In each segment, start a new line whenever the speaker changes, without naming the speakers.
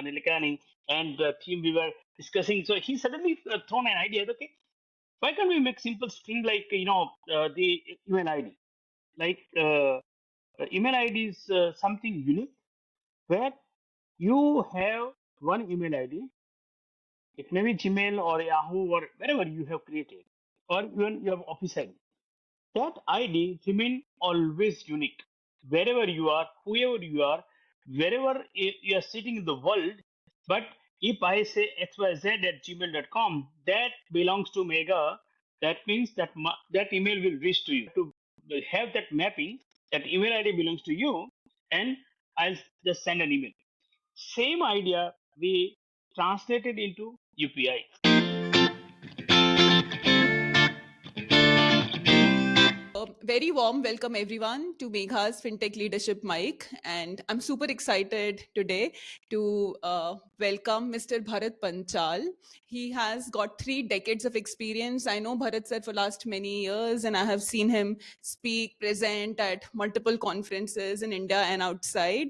Nilikani and the team we were discussing. So he suddenly thrown an idea. Okay, why can't we make simple string like the email ID? Like email ID is something unique where you have one email ID. It may be Gmail or Yahoo or wherever you have created, or even your office ID. That ID remain always unique. Wherever you are, whoever you are, wherever you are sitting in the world. But if I say xyz at gmail.com, that belongs to Mega. That means that that email will reach to you. To have that mapping, that email ID belongs to you, and I'll just send an email. Same idea we translated into UPI.
Very warm welcome everyone to Megha's FinTech Leadership Mic. And I'm super excited today to welcome Mr. Bharat Panchal. He has got 3 decades of experience. I know Bharat sir for last many years, and I have seen him speak, present at multiple conferences in India and outside.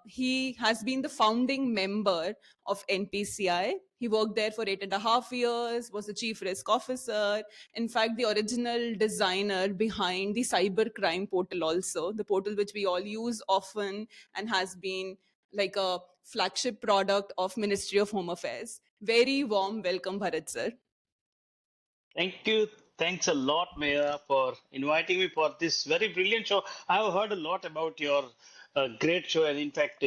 He has been the founding member of NPCI. He worked there for 8.5 years, was the chief risk officer. In fact, the original designer behind the cybercrime portal, also the portal which we all use often and has been like a flagship product of Ministry of Home Affairs. Very warm welcome, Bharat sir.
Thank you. Thanks a lot, Maya, for inviting me for this very brilliant show. I have heard a lot about your great show, and in fact,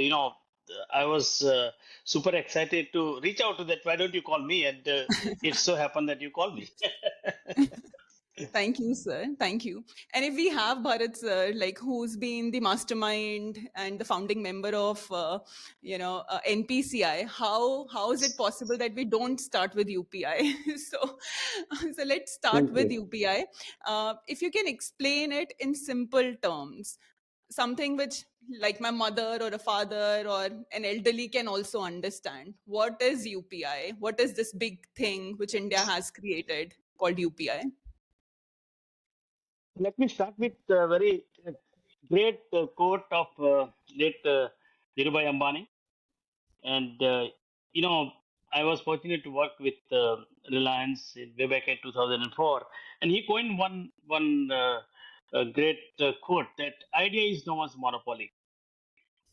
I was super excited to reach out to that. Why don't you call me? And it so happened that you called me.
Thank you, sir. Thank you. And if we have Bharat sir, like who's been the mastermind and the founding member of, NPCI, how is it possible that we don't start with UPI? So let's start
Thank
with
you.
UPI. If you can explain it in simple terms, something which like my mother or a father or an elderly can also understand. What is UPI? What is this big thing which India has created called UPI?
Let me start with a very great quote of late Dhirubhai Ambani. And, I was fortunate to work with Reliance way back in 2004. And he coined one great quote that idea is no one's monopoly.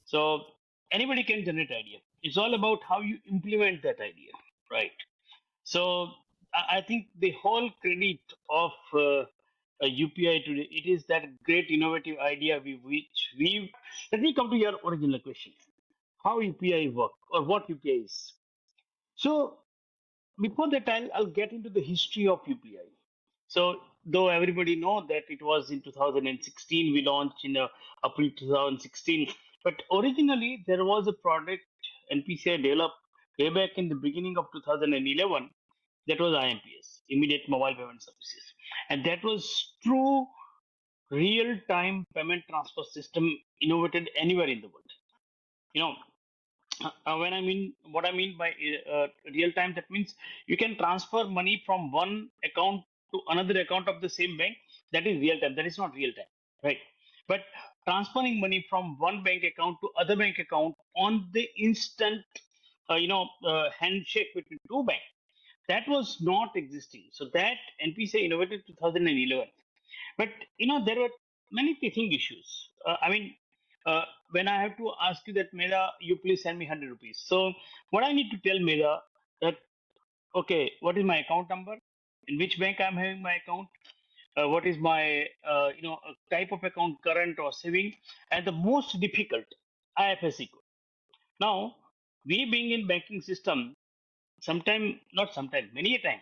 So anybody can generate idea. It's all about how you implement that idea, right? So I think the whole credit of UPI today, it is that great innovative idea which we. Let me come to your original question: how UPI work or what UPI is. So before that, I'll get into the history of UPI. So though everybody know that it was in 2016 we launched in April 2016, but originally there was a product NPCI developed way back in the beginning of 2011. That was IMPS, Immediate Mobile Payment Services, and that was true real-time payment transfer system innovated anywhere in the world. You know, when I mean what I mean by real time, that means you can transfer money from one account to another account of the same bank. That is real time. That is not real time, right? But transferring money from one bank account to other bank account on the instant, handshake between two banks, that was not existing. So that NPCI innovated 2011. But there were many teething issues. When I have to ask you that, Meda, you please send me 100 rupees. So what I need to tell Meda that, okay, what is my account number? In which bank I'm having my account? What is my type of account, current or saving? And the most difficult, IFSC code. Now, we being in banking system, sometime, not sometime, many a time,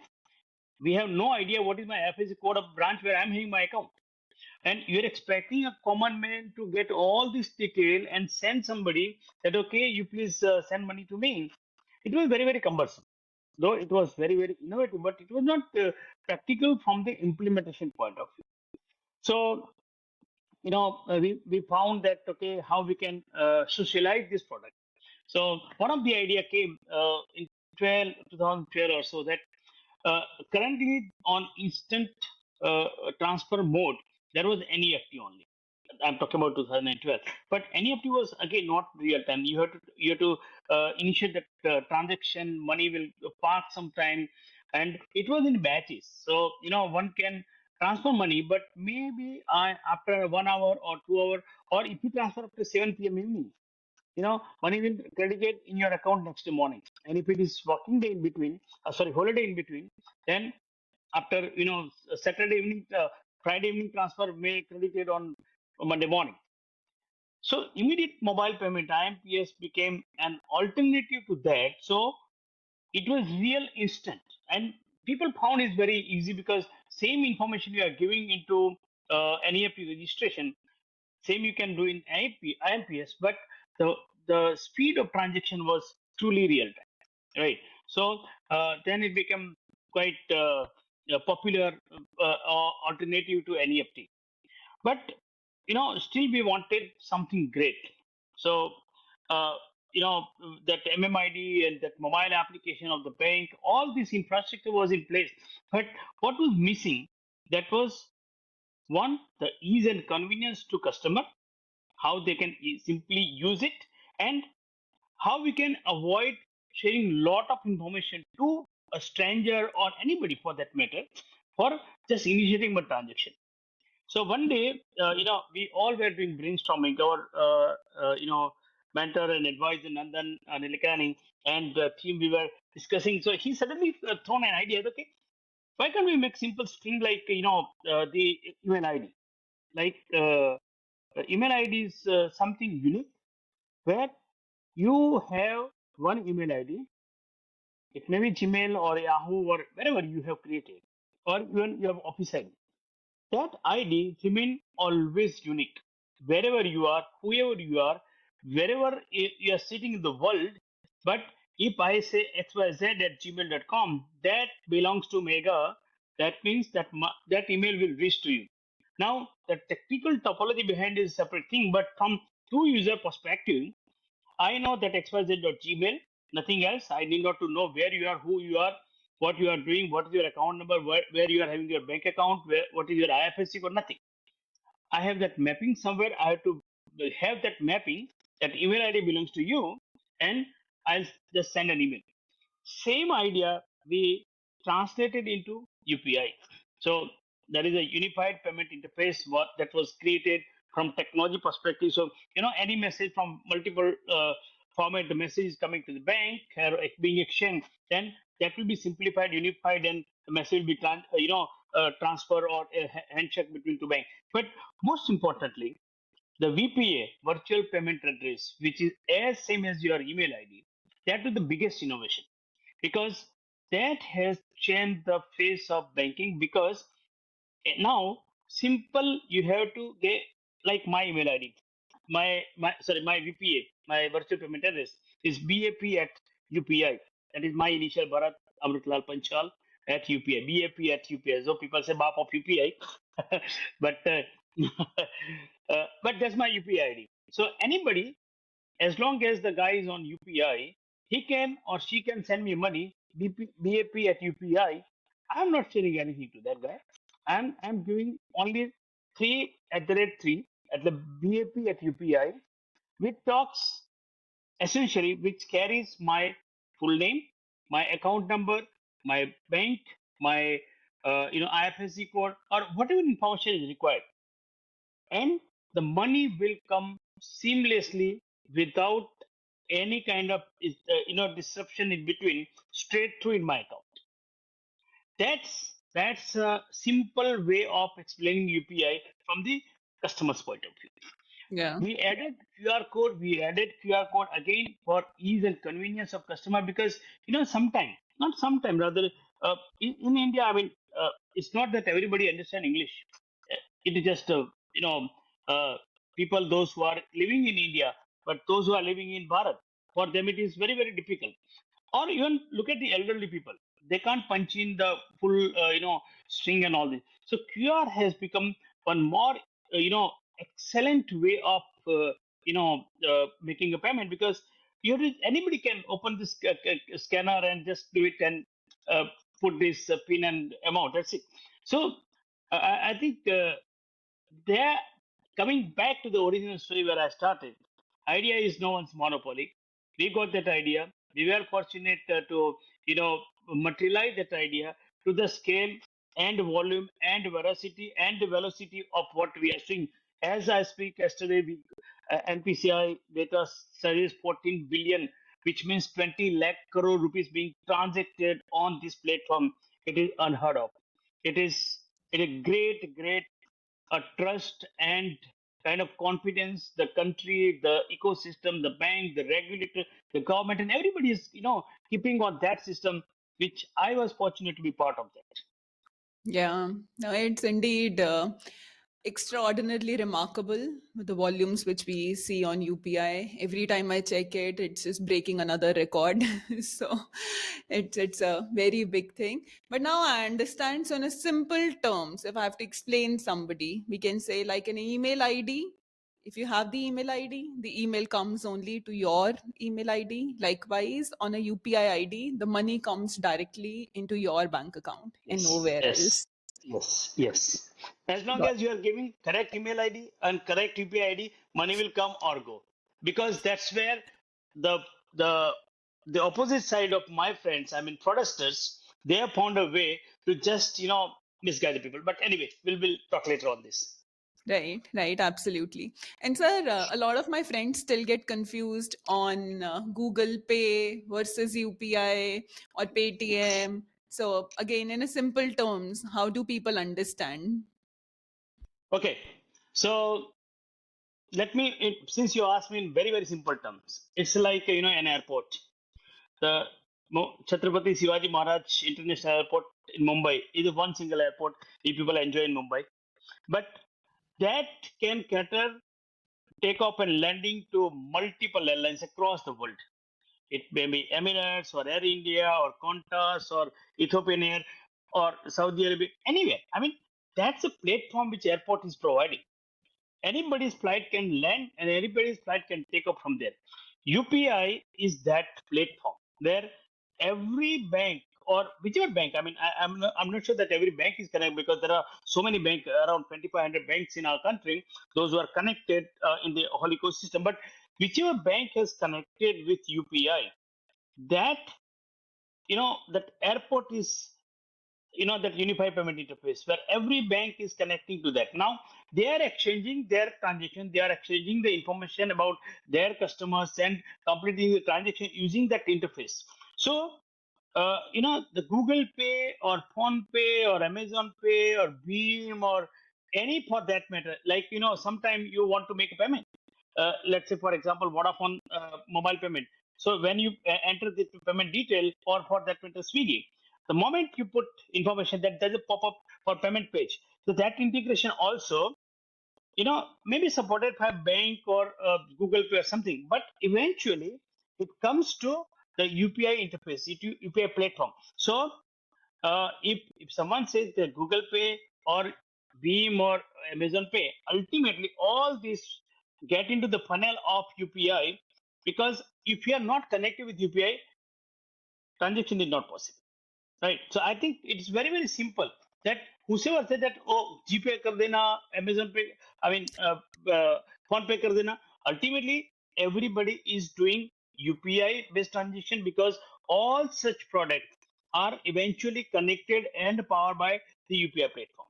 we have no idea what is my IFSC code of branch where I'm having my account. And you're expecting a common man to get all this detail and send somebody that, okay, you please send money to me. It was very, very cumbersome, though it was very, very innovative, but it was not practical from the implementation point of view. So we found that, okay, how we can socialize this product. So one of the idea came in 2012 or so, that currently on instant transfer mode, there was NEFT only. I'm talking about 2012. But NEFT was again not real time. You have to initiate the transaction. Money will park sometime, and it was in batches. So one can transfer money, but maybe after 1 hour or 2 hour, or if you transfer after 7 p.m. evening, money will credited in your account next morning. And if it is working day in between, sorry, holiday in between, then after Saturday evening, Friday evening transfer may credited on Monday morning. So immediate mobile payment IMPS became an alternative to that. So it was real instant, and people found it very easy because same information you are giving into NEFT registration, same you can do in IMPS, but the the speed of transaction was truly real time, right? So then it became quite a popular alternative to NEFT. But still we wanted something great. So uh, you know that MMID and that mobile application of the bank, all this infrastructure was in place. But what was missing? That was one, the ease and convenience to customer, how they can simply use it, and how we can avoid sharing lot of information to a stranger or anybody for that matter for just initiating a transaction. So one day, we all were doing brainstorming. Our, mentor and advisor Nandan Nilekani and the team, we were discussing. So he suddenly thrown an idea. Okay, why can't we make simple string like the email ID? Like email ID is something unique where you have one email ID. It may be Gmail or Yahoo or wherever you have created, or even you have Office ID. That ID remain always unique. Wherever you are, whoever you are, wherever you are sitting in the world. But if I say xyz at gmail.com, that belongs to Mega. That means that that email will reach to you. Now, the technical topology behind is a separate thing, but from true user perspective, I know that xyz.gmail, nothing else. I need not to know where you are, who you are, what you are doing, what is your account number, where you are having your bank account, what is your IFSC code, nothing. I have that mapping somewhere. I have to have that mapping. That email ID belongs to you, and I'll just send an email. Same idea we translated into UPI. So there is a unified payment interface that was created from technology perspective. So any message from multiple format, the message is coming to the bank or being exchanged, then that will be simplified, unified, and the message will be transfer or a handshake between two banks. But most importantly, the VPA, virtual payment address, which is as same as your email ID, that is the biggest innovation because that has changed the face of banking. Because now simple, you have to get like my email ID, my VPA, my virtual payment address is BAP at UPI. That is my initial Bharat Panchal at UPI, BAP at UPI. So people say BAP of UPI, but but that's my UPI ID. So anybody, as long as the guy is on UPI, he can or she can send me money, BAP at UPI. I'm not sharing anything to that guy. I'm giving only 3 at the rate 3 at the BAP at UPI, which talks essentially, which carries my full name, my account number, my bank, my IFSC code, or whatever information is required, and the money will come seamlessly without any kind of disruption in between, straight through in my account. That's a simple way of explaining UPI from the customer's point of view.
Yeah.
We added QR code. We added QR code again for ease and convenience of customer, because sometime, not sometime, rather in India. I mean, it's not that everybody understand English. It is just uh, people, those who are living in India, but those who are living in Bharat, for them it is very very difficult. Or even look at the elderly people; they can't punch in the full string and all this. So QR has become one more excellent way of making a payment, because anybody can open this scanner and just do it and uh, put this pin and amount. That's it. So I think there coming back to the original story where I started, idea is no one's monopoly. We got that idea. We were fortunate to, materialize that idea to the scale and volume and veracity and velocity of what we are seeing. As I speak, yesterday, NPCI data suggests 14 billion, which means 20 lakh crore rupees being transacted on this platform. It is unheard of. It is a great trust and kind of confidence. The country, the ecosystem, the bank, the regulator, the government, and everybody is keeping on that system, which I was fortunate to be part of that.
Yeah, no, it's indeed extraordinarily remarkable with the volumes which we see on UPI. Every time I check it, it's just breaking another record. So it's a very big thing. But now I understand. So in a simple terms, if I have to explain somebody, we can say like an email ID. If you have the email ID, the email comes only to your email ID. Likewise, on a UPI ID, the money comes directly into your bank account and
Yes,
nowhere else.
yes, yes. As long as you are giving correct email ID and correct UPI ID, money will come or go. Because that's where the the the opposite side of my friends, I mean fraudsters, they have found a way to just misguide the people. But anyway, we'll talk later on this.
Right, right, absolutely. And sir, a lot of my friends still get confused on Google Pay versus UPI or Paytm. So again, in a simple terms, how do people understand?
Okay, so let me since you asked me in very simple terms, it's like an airport. The Chhatrapati Shivaji Maharaj International Airport in Mumbai is one single airport if people enjoy in Mumbai. But that can cater takeoff and landing to multiple airlines across the world. It may be Emirates or Air India or Qantas or Ethiopian Air or Saudi Arabia, anywhere. I mean, that's a platform which airport is providing. Anybody's flight can land and anybody's flight can take off from there. UPI is that platform where every bank or whichever bank, I mean, I'm not sure that every bank is connected because there are so many banks, around 2,500 banks in our country, those who are connected in the whole ecosystem. But whichever bank has connected with UPI, that, that airport is that unified payment interface where every bank is connecting to that. Now they are exchanging their transaction, they are exchanging the information about their customers and completing the transaction using that interface. So the Google Pay or Phone Pay or Amazon Pay or Beam or any for that matter, like sometime you want to make a payment, let's say for example Vodafone mobile payment. So when you enter the payment detail, or for that matter Swiggy, the moment you put information, that there's a pop-up for payment page. So that integration also maybe supported by bank or Google Pay or something, but eventually it comes to the UPI interface, UPI platform. So if someone says that Google Pay or Beam or Amazon Pay, ultimately all these get into the funnel of UPI, because if you are not connected with UPI, transaction is not possible. Right. So I think it's very simple that whosoever said that, oh, GPay kar dena, Amazon Pay, I mean, Phone Pay kar dena, ultimately everybody is doing UPI based transaction because all such products are eventually connected and powered by the UPI platform.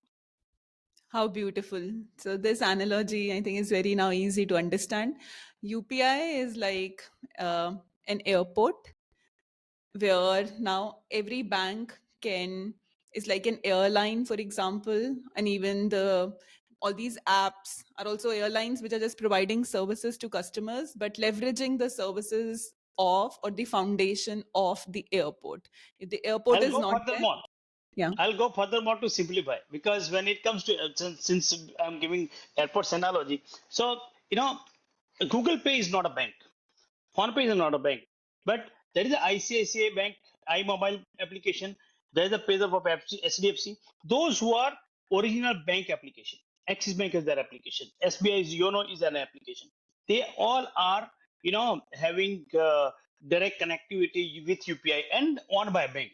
How beautiful. So this analogy, I think, is very now easy to understand. UPI is like an airport where now every bank can is like an airline, for example, and even the all these apps are also airlines which are just providing services to customers but leveraging the services of or the foundation of the airport. If the airport
I'll
is
go
not there,
furthermore.
yeah.
I'll go furthermore to simplify, because when it comes to since I'm giving airports analogy, so Google Pay is not a bank. PhonePe is not a bank, but there is a ICICI Bank iMobile application. There is a page of SDFC. Those who are original bank application. Axis Bank is their application. SBI's Yono is an application. They all are, having direct connectivity with UPI and owned by bank.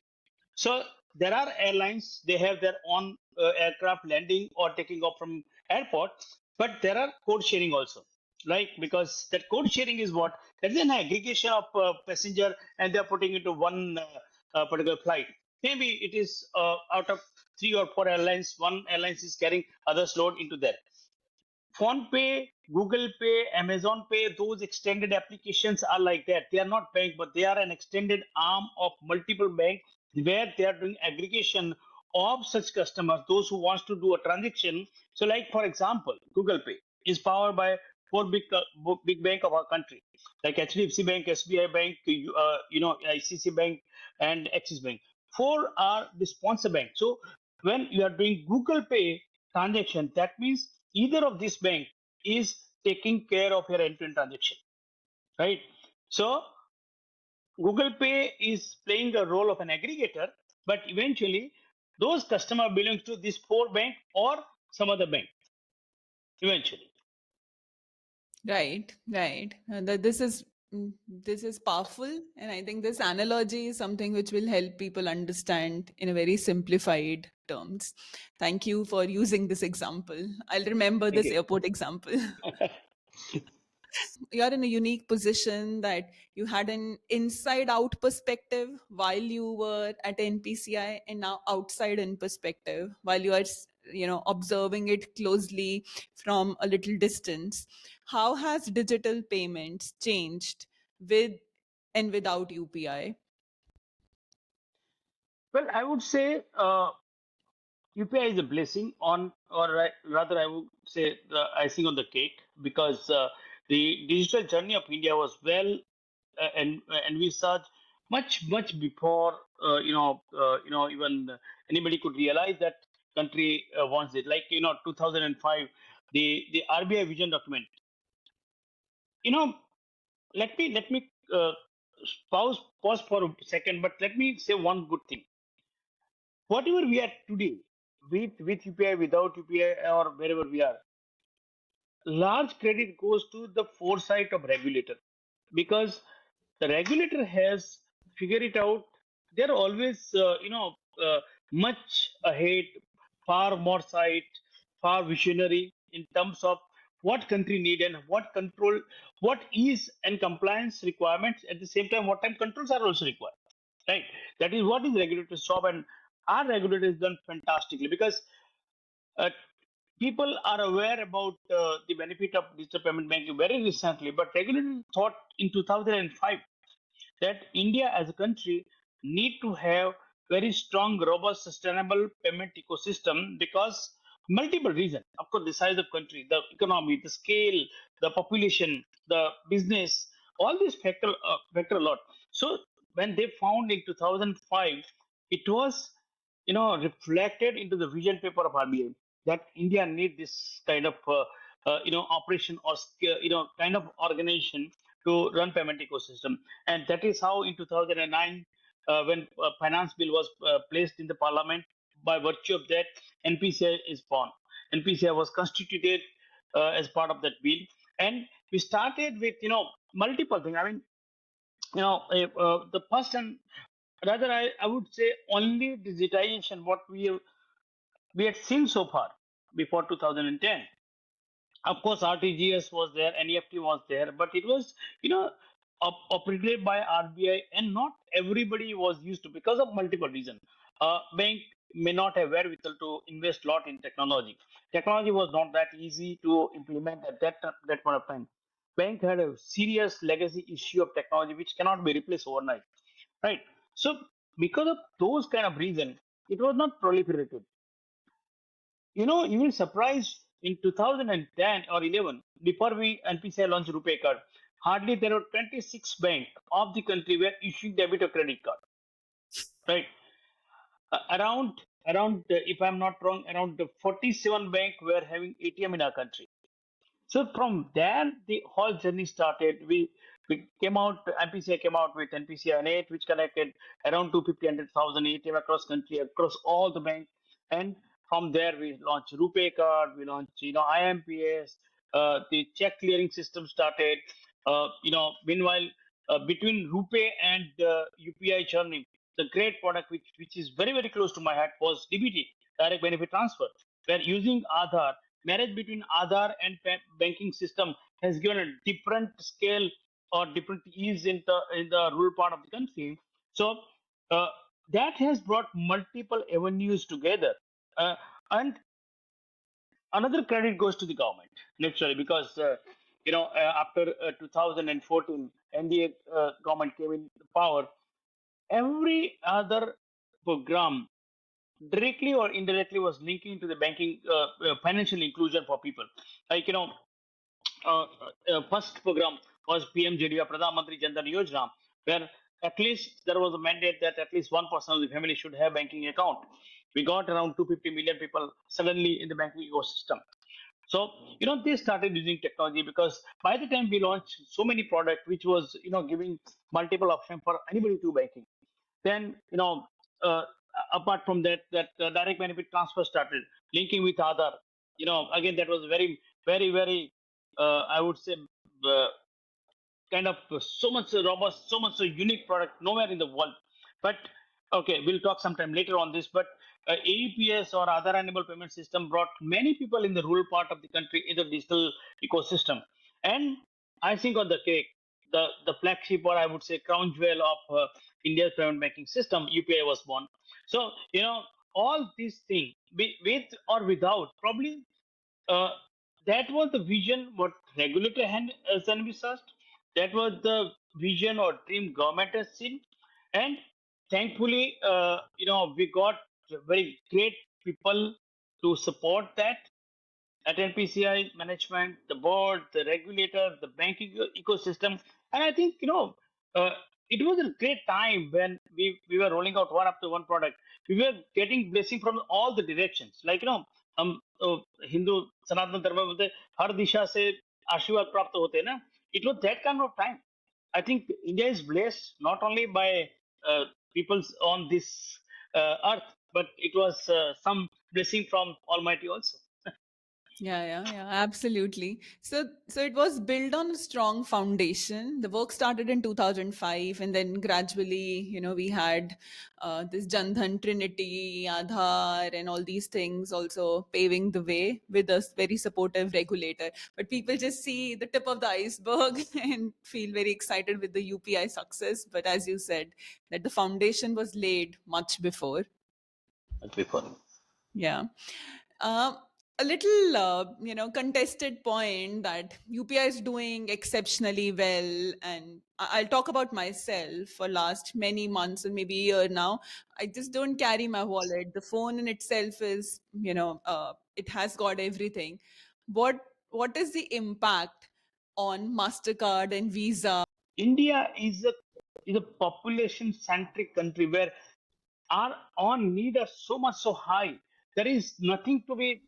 So there are airlines, they have their own aircraft landing or taking off from airport. But there are code sharing also, like because that code sharing is what that is an aggregation of passenger and they are putting into one particular flight. Maybe it is out of three or four airlines, one airline is carrying others load into that. PhonePe, Google Pay, Amazon Pay, those extended applications are like that. They are not bank, but they are an extended arm of multiple banks where they are doing aggregation of such customers, those who wants to do a transaction. So, like for example, Google Pay is powered by four big bank of our country, like HDFC Bank, SBI Bank, ICC Bank, and Axis Bank. Four are the sponsor bank. So when you are doing Google Pay transaction, that means either of this bank is taking care of your end-to-end transaction, right? So Google Pay is playing the role of an aggregator, but eventually those customer belongs to this four bank or some other bank eventually.
Right, right. This is powerful, and I think this analogy is something which will help people understand in a very simplified terms. Thank you for using this example. I'll remember
Thank
this
you.
airport example. You're in a unique position that you had an inside out perspective while you were at NPCI, and now outside in perspective while you are observing it closely from a little distance. How has digital payments changed with and without UPI?
Well, I would say UPI is a blessing on, or rather, I would say the icing on the cake, because the digital journey of India was well and we saw much before even anybody could realize that country wants it. Like 2005, the RBI vision document. You know, let me pause for a second, but let me say one good thing. Whatever we are today, with UPI, without UPI, or wherever we are, large credit goes to the foresight of regulator, because the regulator has figured it out. They're always much ahead, far more sight, far visionary in terms of what country need and what control, what is and compliance requirements. At the same time, what time controls are also required, right? That is what is regulator's job, and our regulator is done fantastically, because uh, people are aware about the benefit of digital payment banking very recently, but regulators thought in 2005 that India as a country need to have very strong, robust, sustainable payment ecosystem, because multiple reasons. Of course, the size of country, the economy, the scale, the population, the business, all these factor a lot. So when they found in 2005, it was reflected into the vision paper of RBI that India need this kind of operation or kind of organization to run payment ecosystem. And that is how in 2009, when finance bill was placed in the parliament, by virtue of that, NPCI is born. NPCI was constituted as part of that bill, and we started with multiple things. I mean, the first and rather I would say only digitization what we had seen so far before 2010. Of course, RTGS was there, NEFT was there, but it was, operated by RBI, and not everybody was used to, because of multiple reasons. Bank may not have wherewithal to invest a lot in technology. Technology was not that easy to implement at that point of time. Bank had a serious legacy issue of technology which cannot be replaced overnight, right? So because of those kind of reason, it was not proliferated. You will surprise in 2010 or 11, before we NPCI launched RuPay card, hardly there were 26 banks of the country were issuing debit or credit card, right? Around, if I'm not wrong, around 47 banks were having ATM in our country. So from there, the whole journey started. We came out. NPCI came out with NPCI and 8, which connected around 250,000 ATM across country, across all the banks. And from there, we launched RuPay card. We launched IMPS. The check clearing system started. Meanwhile, between RuPay and UPI journey, the great product which is very very close to my heart was DBT, direct benefit transfer. Where using Aadhaar, marriage between Aadhaar and banking system has given a different scale or different ease in the rural part of the country. So uh, that has brought multiple avenues together. Uh, and another credit goes to the government naturally because after 2014 NDA government came in power, every other program directly or indirectly was linking to the banking financial inclusion for people. Like first program was PMJDY, Pradhan Mantri Jan Dhan Yojana, where at least there was a mandate that at least one person of the family should have banking account. We got around 250 million people suddenly in the banking ecosystem. So they started using technology because by the time we launched so many products, which was giving multiple options for anybody to banking. Then uh, apart from that, direct benefit transfer started linking with Aadhaar. Again that was very very very I would say uh, kind of so much robust, so much a unique product nowhere in the world. But okay, we'll talk sometime later on this. But AEPS or other animal payment system brought many people in the rural part of the country in the digital ecosystem. And I think on the cake, the flagship or I would say crown jewel of India's payment banking system, UPI was born. So all these things, with or without, probably uh, that was the vision what regulator had envisaged. That was the vision or dream government has seen, and thankfully, we got very great people to support that at NPCI management, the board, the regulator, the banking ecosystem. And I think, uh, it was a great time when we were rolling out one after one product. We were getting blessing from all the directions. Like, हम हिंदू सनातन धर्म में बोलते हैं, हर दिशा से आशीर्वाद प्राप्त होते हैं ना. It was that kind of time. I think India is blessed not only by peoples on this earth, but it was some blessing from Almighty also.
Yeah, absolutely. So it was built on a strong foundation. The work started in 2005, and then gradually, we had this Jandhan Trinity, Aadhaar, and all these things also paving the way with a very supportive regulator. But people just see the tip of the iceberg and feel very excited with the UPI success. But as you said, that the foundation was laid much before.
Before.
Yeah. Um, a little, contested point that UPI is doing exceptionally well, and I'll talk about myself for last many months and maybe a year now. I just don't carry my wallet. The phone in itself is, it has got everything. What is the impact on Mastercard and Visa?
India is a population centric country where our on need are so much so high. There is nothing to be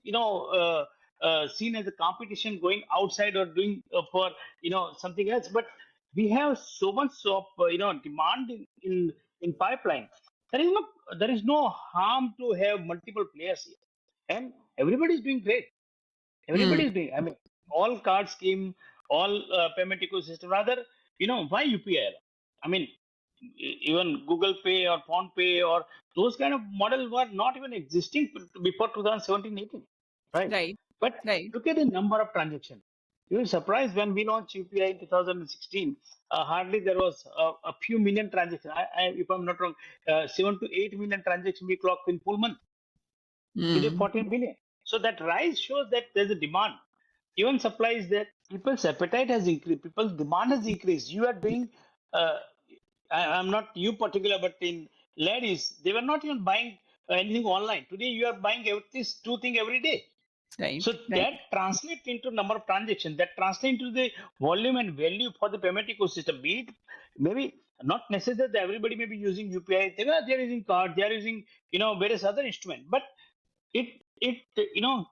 seen as a competition going outside or doing for something else. But we have so much of demand in pipeline. There is no harm to have multiple players here, and everybody is doing great.
Hmm,
Everybody is doing. I mean, all card scheme, all payment ecosystem. Rather, why UPI? I mean, even Google Pay or Phone Pay or those kind of models were not even existing before 2017-18, right?
right,
But
right.
look at the number of transactions. You will surprised when we launched UPI in 2016. Hardly there was a few million transactions. If I'm not wrong, 7 to 8 million transactions we clocked in full month. Today,
Hmm,
14 billion. So that rise shows that there's a demand. Even supply is there. People's appetite has increased. People's demand has increased. You are doing, uh, I'm not you particular, but in ladies, they were not even buying anything online. Today, you are buying these two things every day. So
right, right,
that translates into number of transactions. That translates into the volume and value for the payment ecosystem. Be it maybe not necessarily that everybody may be using UPI. They're using card. They're using various other instruments. But it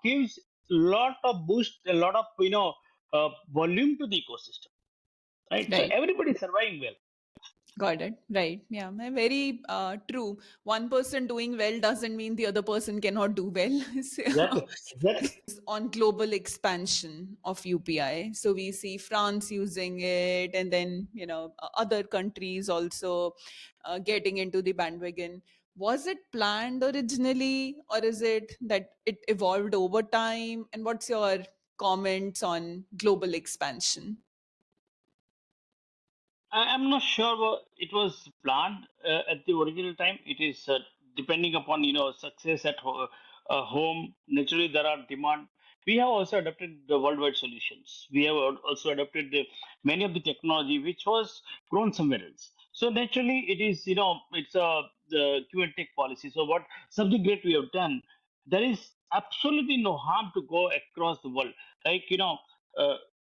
gives lot of boost, a lot of volume to the ecosystem. Right. So
right.
everybody is surviving well.
Got it. Right. Yeah. Very true. One person doing well doesn't mean the other person cannot do well. So,
Exactly. Exactly.
on global expansion of UPI. So we see France using it, and then other countries also getting into the bandwagon. Was it planned originally, or is it that it evolved over time? And what's your comments on global expansion?
I'm not sure it was planned at the original time. It is depending upon success at home. Naturally, there are demand. We have also adopted the worldwide solutions. We have also adopted many of the technology which was grown somewhere else. So naturally, it is it's a the give and take policy. So what something great we have done. There is absolutely no harm to go across the world. Like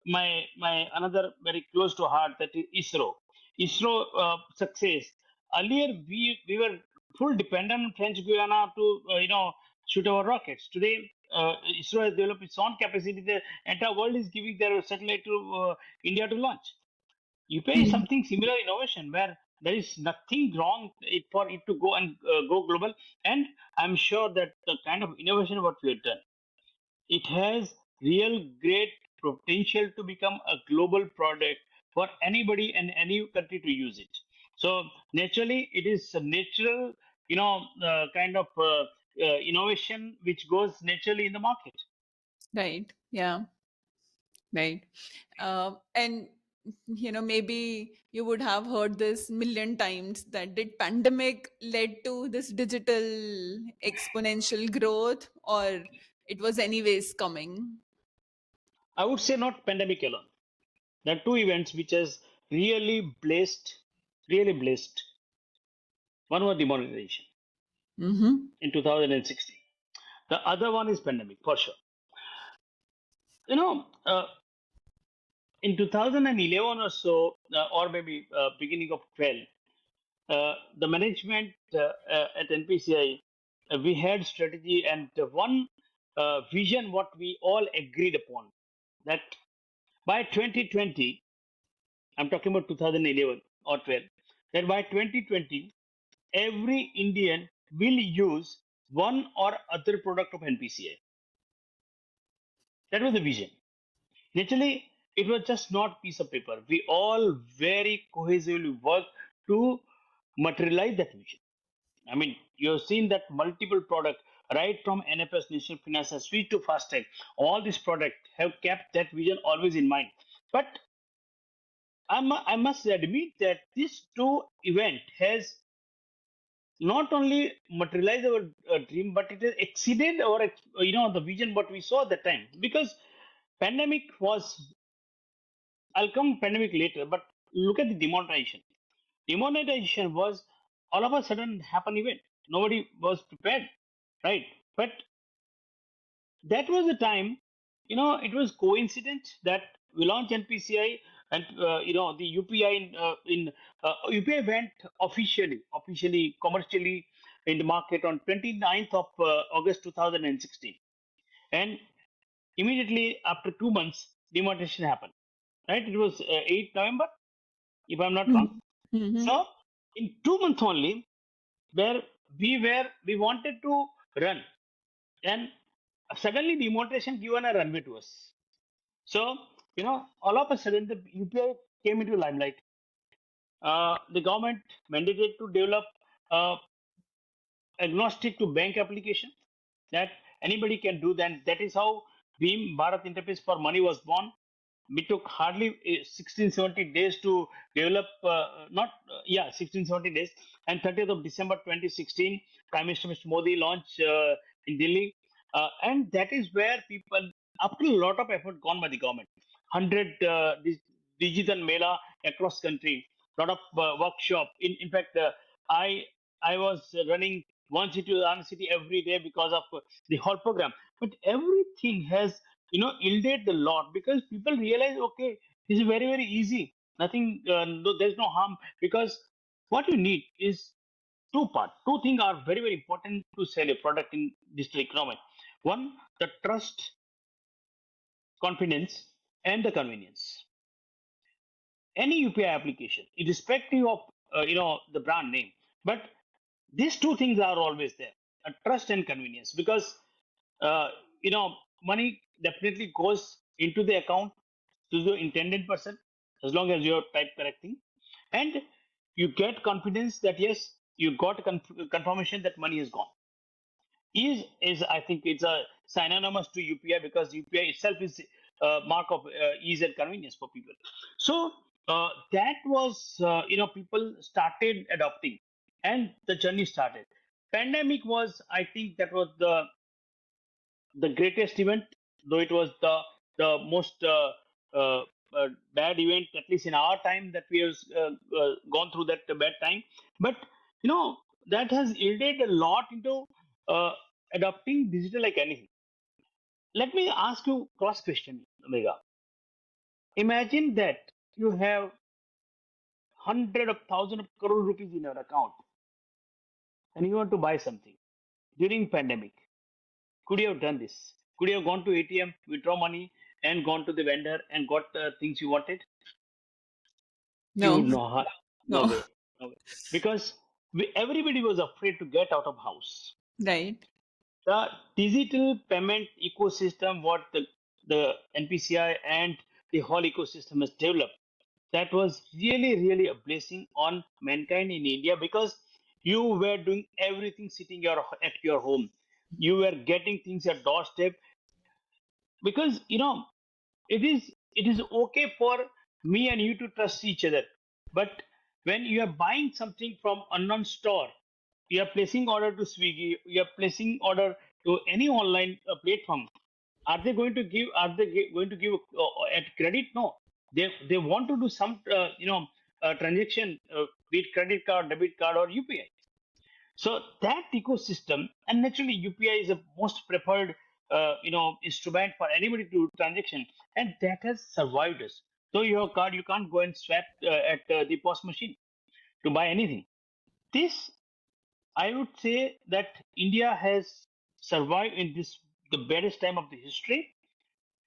my another very close to heart, that is ISRO. ISRO success. Earlier we were full dependent on French Guiana to shoot our rockets. Today ISRO has developed its own capacity. The entire world is giving their satellite to India to launch. UPI is
Mhm.
something similar innovation where there is nothing wrong for it to go and go global. And I'm sure that the kind of innovation what we have done, it has real great potential to become a global product for anybody and any country to use it. So naturally, it is a natural, kind of innovation which goes naturally in the market.
Right. Yeah. Right. And maybe you would have heard this million times, that did pandemic led to this digital exponential growth, or it was anyways coming?
I would say not pandemic alone. There are two events which has really blessed. One was demonetization
Mm-hmm.
in 2016. The other one is pandemic for sure. You know, in 2011 or so, or maybe beginning of 12, the management at NPCI, we had strategy and one vision what we all agreed upon, that by 2020, I'm talking about 2011 or 12, that by 2020, every Indian will use one or other product of NPCI. That was the vision. Naturally, it was just not piece of paper. We all very cohesively worked to materialize that vision. I mean, you have seen that multiple products, right from NFS National Finance and Switch to FASTag, all these products have kept that vision always in mind. But I must admit that this two event has not only materialized our dream, but it has exceeded our the vision what we saw at the time. Because pandemic was, I'll come pandemic later, but look at the demonetization. Demonetization was all of a sudden happen event. Nobody was prepared, right? But that was the time, it was coincident that we launched NPCI and the UPI UPI went officially commercially in the market on 29th of August 2016, and immediately after 2 months demonetization happened. Right, it was 8 November, if I'm not wrong.
Mm-hmm.
So in 2 months only, where we wanted to run, and suddenly demonetization given a runway to us. So all of a sudden the UPI came into limelight. The government mandated to develop uh, agnostic to bank application that anybody can do. Then that is how Beam Bharat Interface for Money was born. We took hardly 1670 days to develop, not, yeah, 1670 days. And 30th of December 2016, Prime Minister Mr. Modi launched in Delhi. And that is where people, after a lot of effort gone by the government, 100 digital mela across country, lot of workshop. In fact, I I was running one city to another city every day because of the whole program. But everything has yielded a lot because people realize, okay, this is very very easy. Nothing, no, there's no harm, because what you need is two part. Two things are very very important to sell a product in digital economy. One, the trust, confidence, and the convenience. Any UPI application, irrespective of the brand name, but these two things are always there: trust and convenience. Because uh, money definitely goes into the account to the intended person as long as you have typed correct thing, and you get confidence that yes, you got a confirmation that money is gone. Is I think it's a synonymous to UPI, because UPI itself is a mark of ease and convenience for people. So that was people started adopting, and the journey started. Pandemic was, I think, that was the greatest event, though it was the most uh, bad event, at least in our time, that we have gone through that bad time. But that has yielded a lot into uh, adopting digital like anything. Let me ask you cross question, Omega. Imagine that you have hundred of thousand of crore rupees in your account, and you want to buy something during pandemic. Could you have done this? Could you have gone to ATM, withdraw money, and gone to the vendor and got the things you wanted? You
No,
would know. No
no.
way. No way. Because everybody was afraid to get out of house.
Right.
The digital payment ecosystem, what the NPCI and the whole ecosystem has developed, that was really, really a blessing on mankind in India, because you were doing everything sitting at your home. You were getting things at doorstep, because it is okay for me and you to trust each other, but when you are buying something from unknown store, you are placing order to Swiggy, you are placing order to any online platform, are they going to give at credit? No, they want to do some transaction, be it credit card, debit card, or UPI. So that ecosystem, and naturally UPI is the most preferred instrument for anybody to do transaction, and that has survived us. So your card, you can't go and swap at the POS machine to buy anything. This, I would say, that India has survived in this, the baddest time of the history.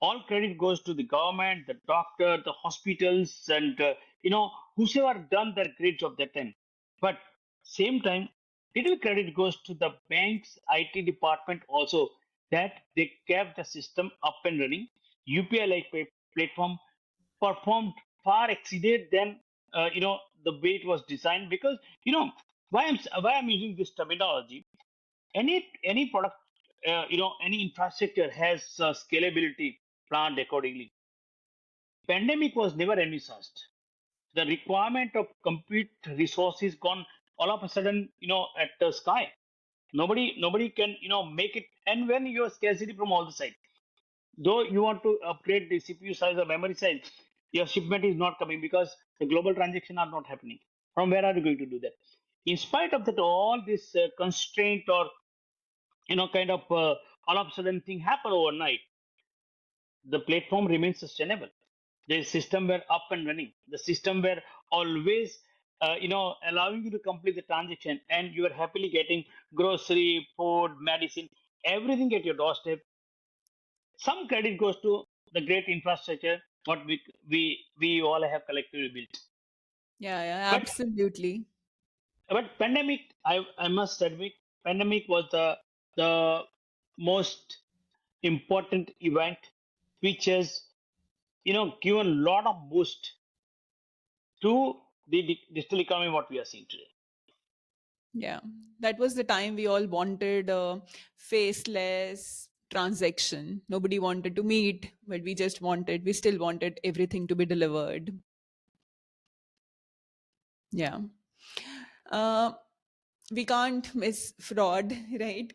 All credit goes to the government, the doctor, the hospitals, and whosoever done their great job that time. But same time, little credit goes to the bank's IT department also, that they kept the system up and running. UPI like platform performed far exceeded than the way it was designed, because why I'm using this terminology. Any product, any infrastructure has scalability planned accordingly. Pandemic was never envisaged. The requirement of compute resources gone all of a sudden, at the sky. Nobody can, make it. And when you have scarcity from all the sides, though you want to upgrade the CPU size or memory size, your shipment is not coming, because the global transactions are not happening. From where are you going to do that? In spite of that, all this constraint, or kind of all of a sudden thing happen overnight, the platform remains sustainable. The system were up and running. The system were always, allowing you to complete the transaction, and you are happily getting grocery, food, medicine, everything at your doorstep. Some credit goes to the great infrastructure what we all have collectively built.
Yeah, yeah,
But
absolutely.
pandemic, I must admit, pandemic was the most important event, which has given a lot of boost to the digital economy what we are seeing today.
Yeah. That was the time we all wanted a faceless transaction. Nobody wanted to meet, but we still wanted everything to be delivered. Yeah. Uh, we can't miss fraud, right?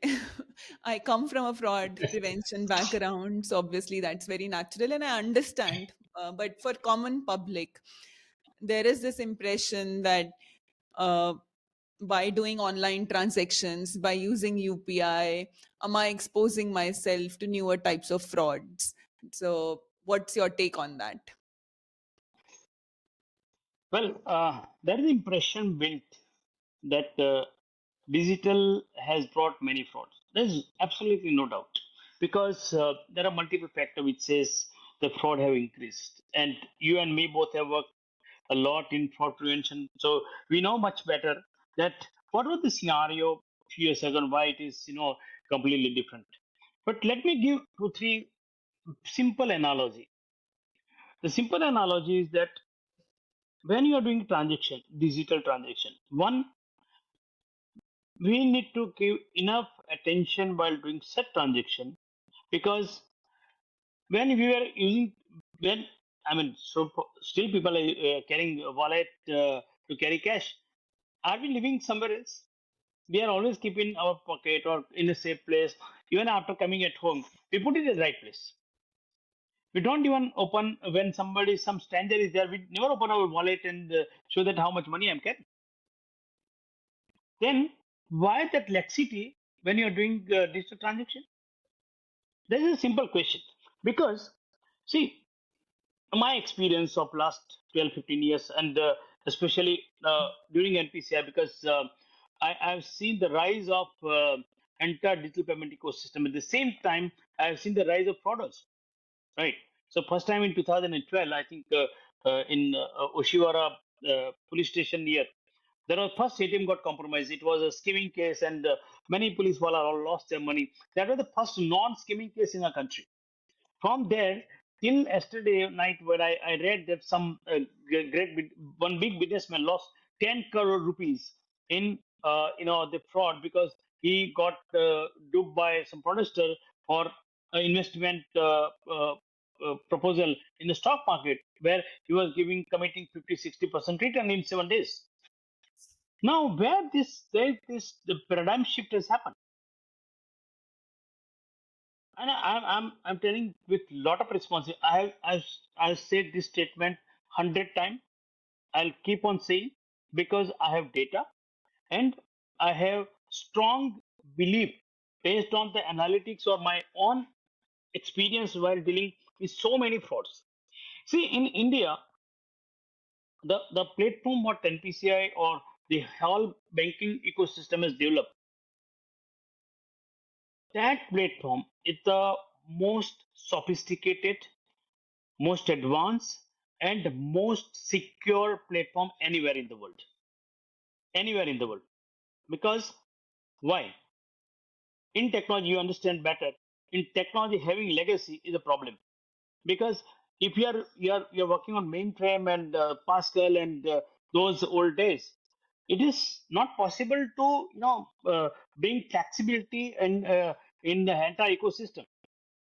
I come from a fraud prevention background, so obviously that's very natural, and I understand. But for common public, there is this impression that uh, by doing online transactions, by using UPI, am I exposing myself to newer types of frauds? So, what's your take on that?
Well, there is impression built that digital has brought many frauds. There's absolutely no doubt, because there are multiple factors which says the fraud have increased, and you and me both have worked a lot in fraud prevention, so we know much better that what was the scenario a few years ago and why it is completely different. But let me give two three simple analogy. The simple analogy is that when you are doing transaction, digital transaction, one, we need to give enough attention while doing such transaction, because when we were using, when I mean, still people are carrying a wallet to carry cash. Are we living somewhere else? We are always keeping our pocket or in a safe place. Even after coming at home, we put it in the right place. We don't even open when somebody, some stranger is there. We never open our wallet and show that how much money I'm carrying. Then why that laxity when you're doing digital transaction? This is a simple question. Because see, my experience of last 12, 15 years, and especially during NPCI, because I've seen the rise of entire digital payment ecosystem. At the same time, I've seen the rise of frauders. Right. So first time in 2012, I think in Oshiwara police station near, there was first ATM got compromised. It was a skimming case, and many police wala all lost their money. That was the first non-skimming case in our country. From there till yesterday night, where I read that some one big businessman lost 10 crore rupees in the fraud, because he got duped by some protester for investment proposal in the stock market, where he was giving committing 50-60% return in 7 days. Now where this the paradigm shift has happened. And I'm telling with lot of responsibility. I've said this statement 100 times. I'll keep on saying, because I have data, and I have strong belief based on the analytics or my own experience while dealing with so many frauds. See, in India, the platform what NPCI or the whole banking ecosystem has developed, that platform is the most sophisticated, most advanced, and most secure platform anywhere in the world. Anywhere in the world. Because why? In technology, you understand better. In technology, having legacy is a problem. Because if you're working on mainframe and Pascal and those old days, it is not possible to bring flexibility and in the entire ecosystem.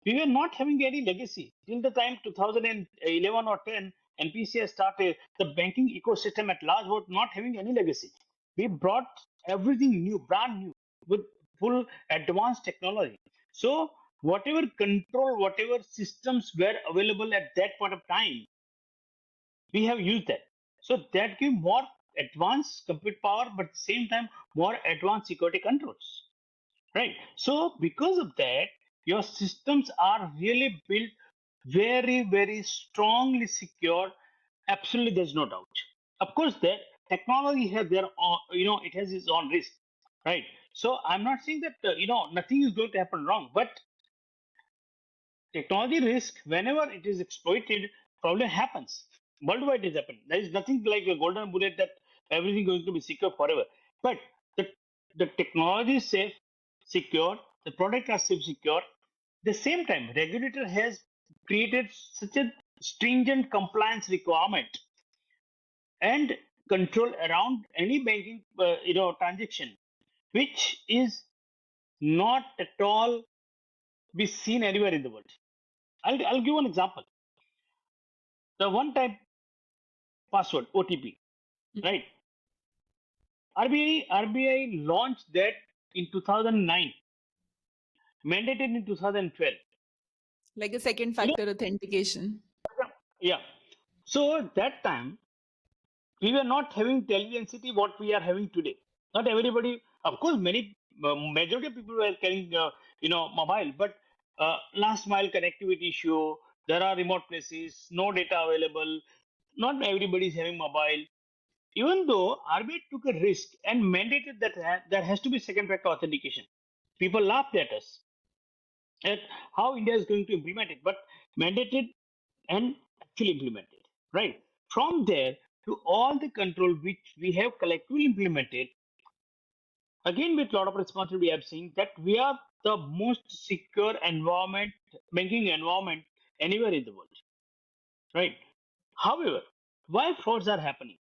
We were not having any legacy till the time 2011 or 10 NPCI started. The banking ecosystem at large was not having any legacy. We brought everything new, brand new, with full advanced technology. So whatever control, whatever systems were available at that point of time, we have used that. So that give more advanced compute power, but at the same time more advanced security controls. Right. So because of that, your systems are really built very, very strongly secure. Absolutely, there's no doubt. Of course, that technology has their own, it has its own risk. Right. So I'm not saying that, nothing is going to happen wrong, but technology risk, whenever it is exploited, problem happens. Worldwide is happening. There is nothing like a golden bullet that everything going to be secure forever. But the, the technology is safe, secure, the product are safe, secure. The same time, regulator has created such a stringent compliance requirement and control around any banking transaction, which is not at all be seen anywhere in the world. I'll give an example. The one time password, OTP, right? RBI launched that in 2009, mandated in 2012.
Like a second
You know,
factor authentication.
yeah. So at that time, we were not having teledensity what we are having today. Not everybody, of course, many majority of people were carrying, mobile, but last mile connectivity issue. There are remote places, no data available. Not everybody is having mobile. Even though RBI took a risk and mandated that there has to be second factor authentication, people laughed at us at how India is going to implement it, but mandated and actually implemented. Right. From there to all the control which we have collectively implemented, again with a lot of responsibility, I'm saying that we are the most secure environment, banking environment anywhere in the world. Right. However, why frauds are happening?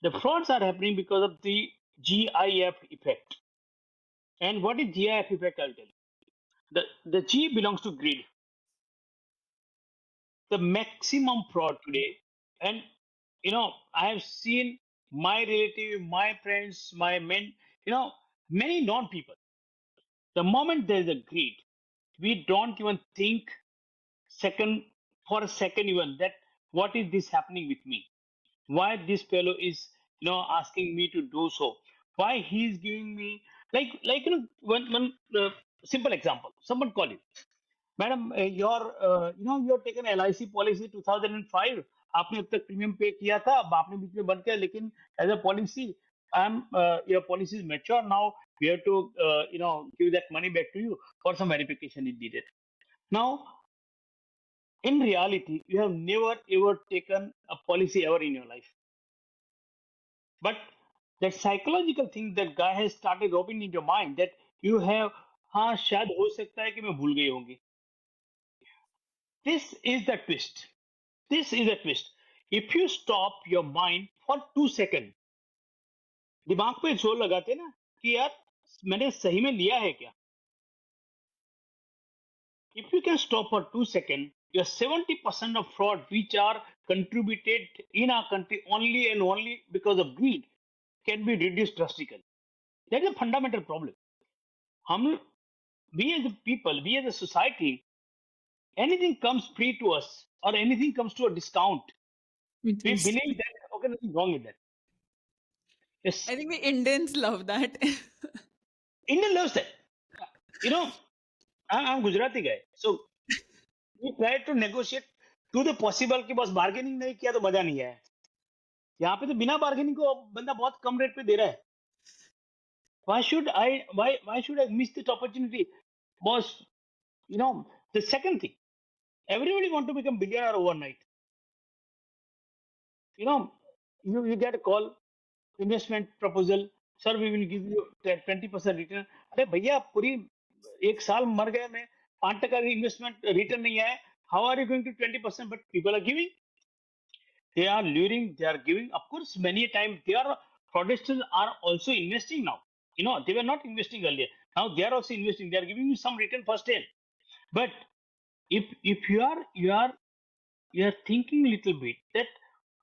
The frauds are happening because of the GIF effect. And what is GIF effect? I'll tell you. The G belongs to greed. The maximum fraud today, and I have seen my relative, my friends, my men, many non-people. The moment there is a greed, we don't even think second for a second even that what is this happening with me? Why this fellow is asking me to do so? Why he is giving me like one simple example. Someone call you, madam you're taken LIC policy 2005. आपने अब तक premium पे किया था, अब आपने बीच में बंद किया, लेकिन as a policy I am your policy is mature now, we have to give that money back to you for some verification is needed. Now, in reality, you have never ever taken a policy ever in your life, but that psychological thing that guy has started opening in your mind that you have, हाँ शायद हो सकता है कि मैं भूल गई होंगी. This is the twist. This is a twist. If you stop your mind for 2 seconds, दिमाग पे जोर लगाते ना कि यार मैंने सही में लिया है क्या. If you can stop for 2 seconds, your 70% of fraud which are contributed in our country only and only because of greed can be reduced drastically. That is a fundamental problem. हम, we as a people, we as a society, anything comes free to us or anything comes to a discount,
We
we
just,
believe that okay, nothing wrong with that.
I
Yes,
think we Indians love that.
Indian loves that. You know, I'm Gujarati guy, so we try to negotiate to the possible कि बस bargaining नहीं किया तो मजा नहीं आया. यहाँ पे तो बिना बार्गेनिंग को बंदा बहुत कम रेट पे दे रहा है. Why should I miss this opportunity? Boss, the second thing, everybody want to become billionaire overnight. You know, you get a call, investment proposal, sir, we will give you 20% return. अरे भैया पूरी एक साल मर गए, मैं 5% इन्वेस्टमेंट रिटर्न नहीं आया. How are you going to 20%? But people are giving. They are luring. They are giving. Of course, many times their fraudsters are also investing now. They were not investing earlier. Now they are also investing. They are giving you some return first end. But if you are thinking a little bit that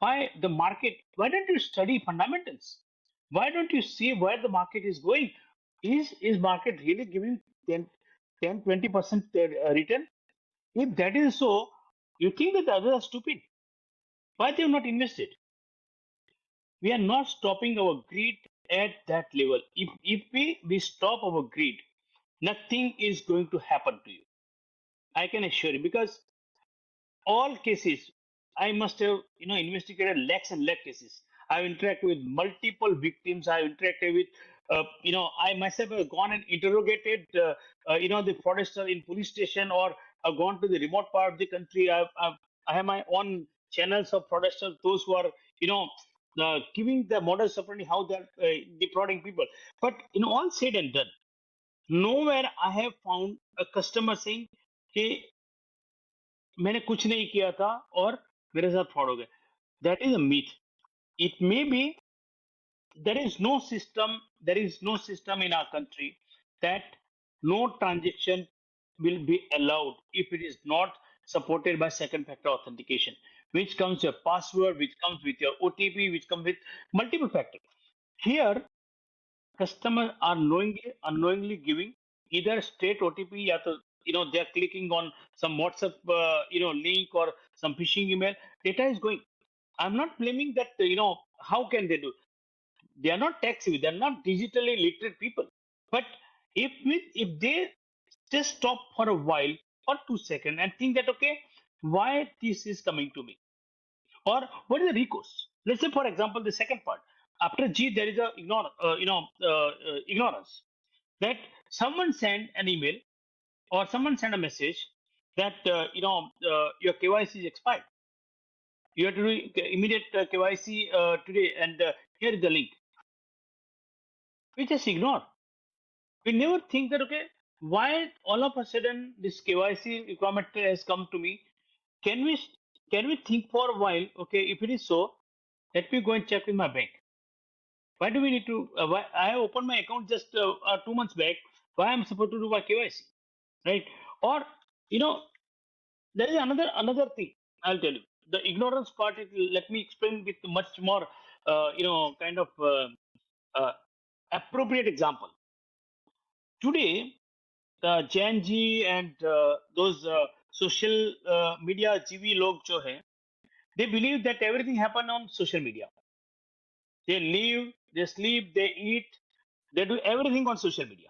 why the market, why don't you study fundamentals? Why don't you see where the market is going? Is market really giving 10 20% return? If that is so, you think that the others are stupid. Why they have not invested? We are not stopping our greed at that level. If we stop our greed, nothing is going to happen to you. I can assure you, because all cases I must have investigated lakhs and lakh cases. I've interacted with multiple victims. I've interacted with I myself have gone and interrogated the fraudster in police station, or I've gone to the remote part of the country. I have my own channels of fraudsters, those who are giving the modus operandi how they're defrauding people. But all said and done, nowhere I have found a customer saying, hey, मैंने कुछ नहीं किया था और मेरे साथ fraud हो गया. That is a myth. It may be there is no system in our country that no transaction will be allowed if it is not supported by second factor authentication, which comes your password, which comes with your OTP, which comes with multiple factors. Here customers are knowingly unknowingly giving either straight OTP, या तो they are clicking on some WhatsApp link or some phishing email. Data is going. I'm not blaming that. How can they do? They are not tech savvy. They are not digitally literate people. But if they just stop for a while, for 2 seconds, and think that okay, why this is coming to me, or what is the recourse? Let's say, for example, the second part. After G, there is a ignorance. That someone send an email or someone send a message that your KYC is expired. You have to do immediate KYC today, and here is the link. We just ignore. We never think that okay, why all of a sudden this KYC requirement has come to me? Can we can we think for a while? Okay, if it is so, let me go and check with my bank. Why do we need to? Why I opened my account just 2 months back. Why I'm supposed to do my KYC, right? Or you know, there is another thing. I'll tell you. The ignorance part. Let me explain with much more, kind of uh, appropriate example. Today, the Gen Z and those social media GV log जो है, they believe that everything happen on social media. They live, they sleep, they eat, they do everything on social media.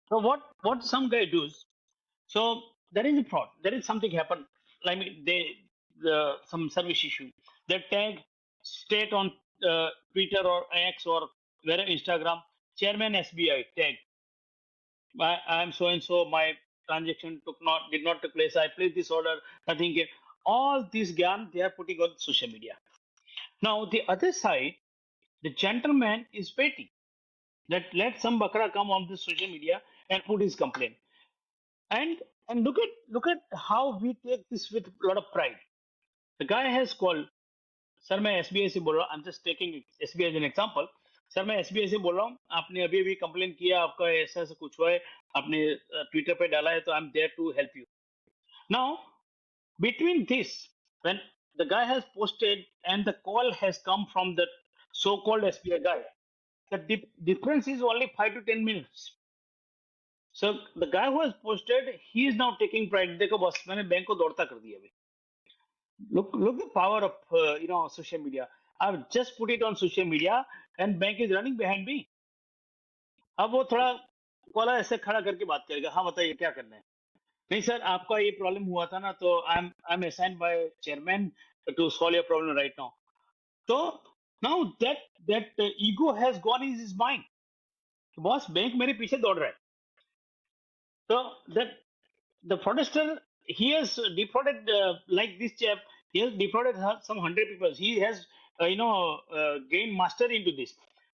So what some guy does? So there is a fraud. There is something happen. Like some service issue. They tag state on Twitter or X or where Instagram. Chairman SBI tag. I am so and so. My transaction did not take place. I placed this order. Nothing. All this gyan they are putting on social media. Now the other side, the gentleman is waiting that let some bakra come on the social media and put his complaint. And look at how we take this with a lot of pride. The guy has called, sir मैं SBI से बोल रहा हूँ, I'm just taking SBI as an example. Sir मैं SBI से बोल रहा हूँ, आपने अभी अभी कंप्लेन किया, आपका ऐसा ऐसा कुछ हुआ है, आपने ट्विटर पे डाला है, तो I am there to help you. Now between this, when the guy has posted and the call has come from the so-called SBI guy, the difference is only 5 to 10 minutes. So the guy who has posted, he is now taking pride. देखो बस मैंने bank को दौड़ता कर दिया अभी. Look the power of social media. I've just put it on social media and bank is running behind me. अब वो थोड़ा कॉलर ऐसे खड़ा करके बात करेगा, हाँ बताइए क्या करना है. नहीं सर आपका ये प्रॉब्लम हुआ था ना, तो I am assigned by chairman to solve your problem right now. तो now that ego has gone in his mind. Boss bank मेरे पीछे दौड़ रहा है. So that the fraudster, he has defrauded like this chap. He has defrauded some 100 people. He has gained mastery into this.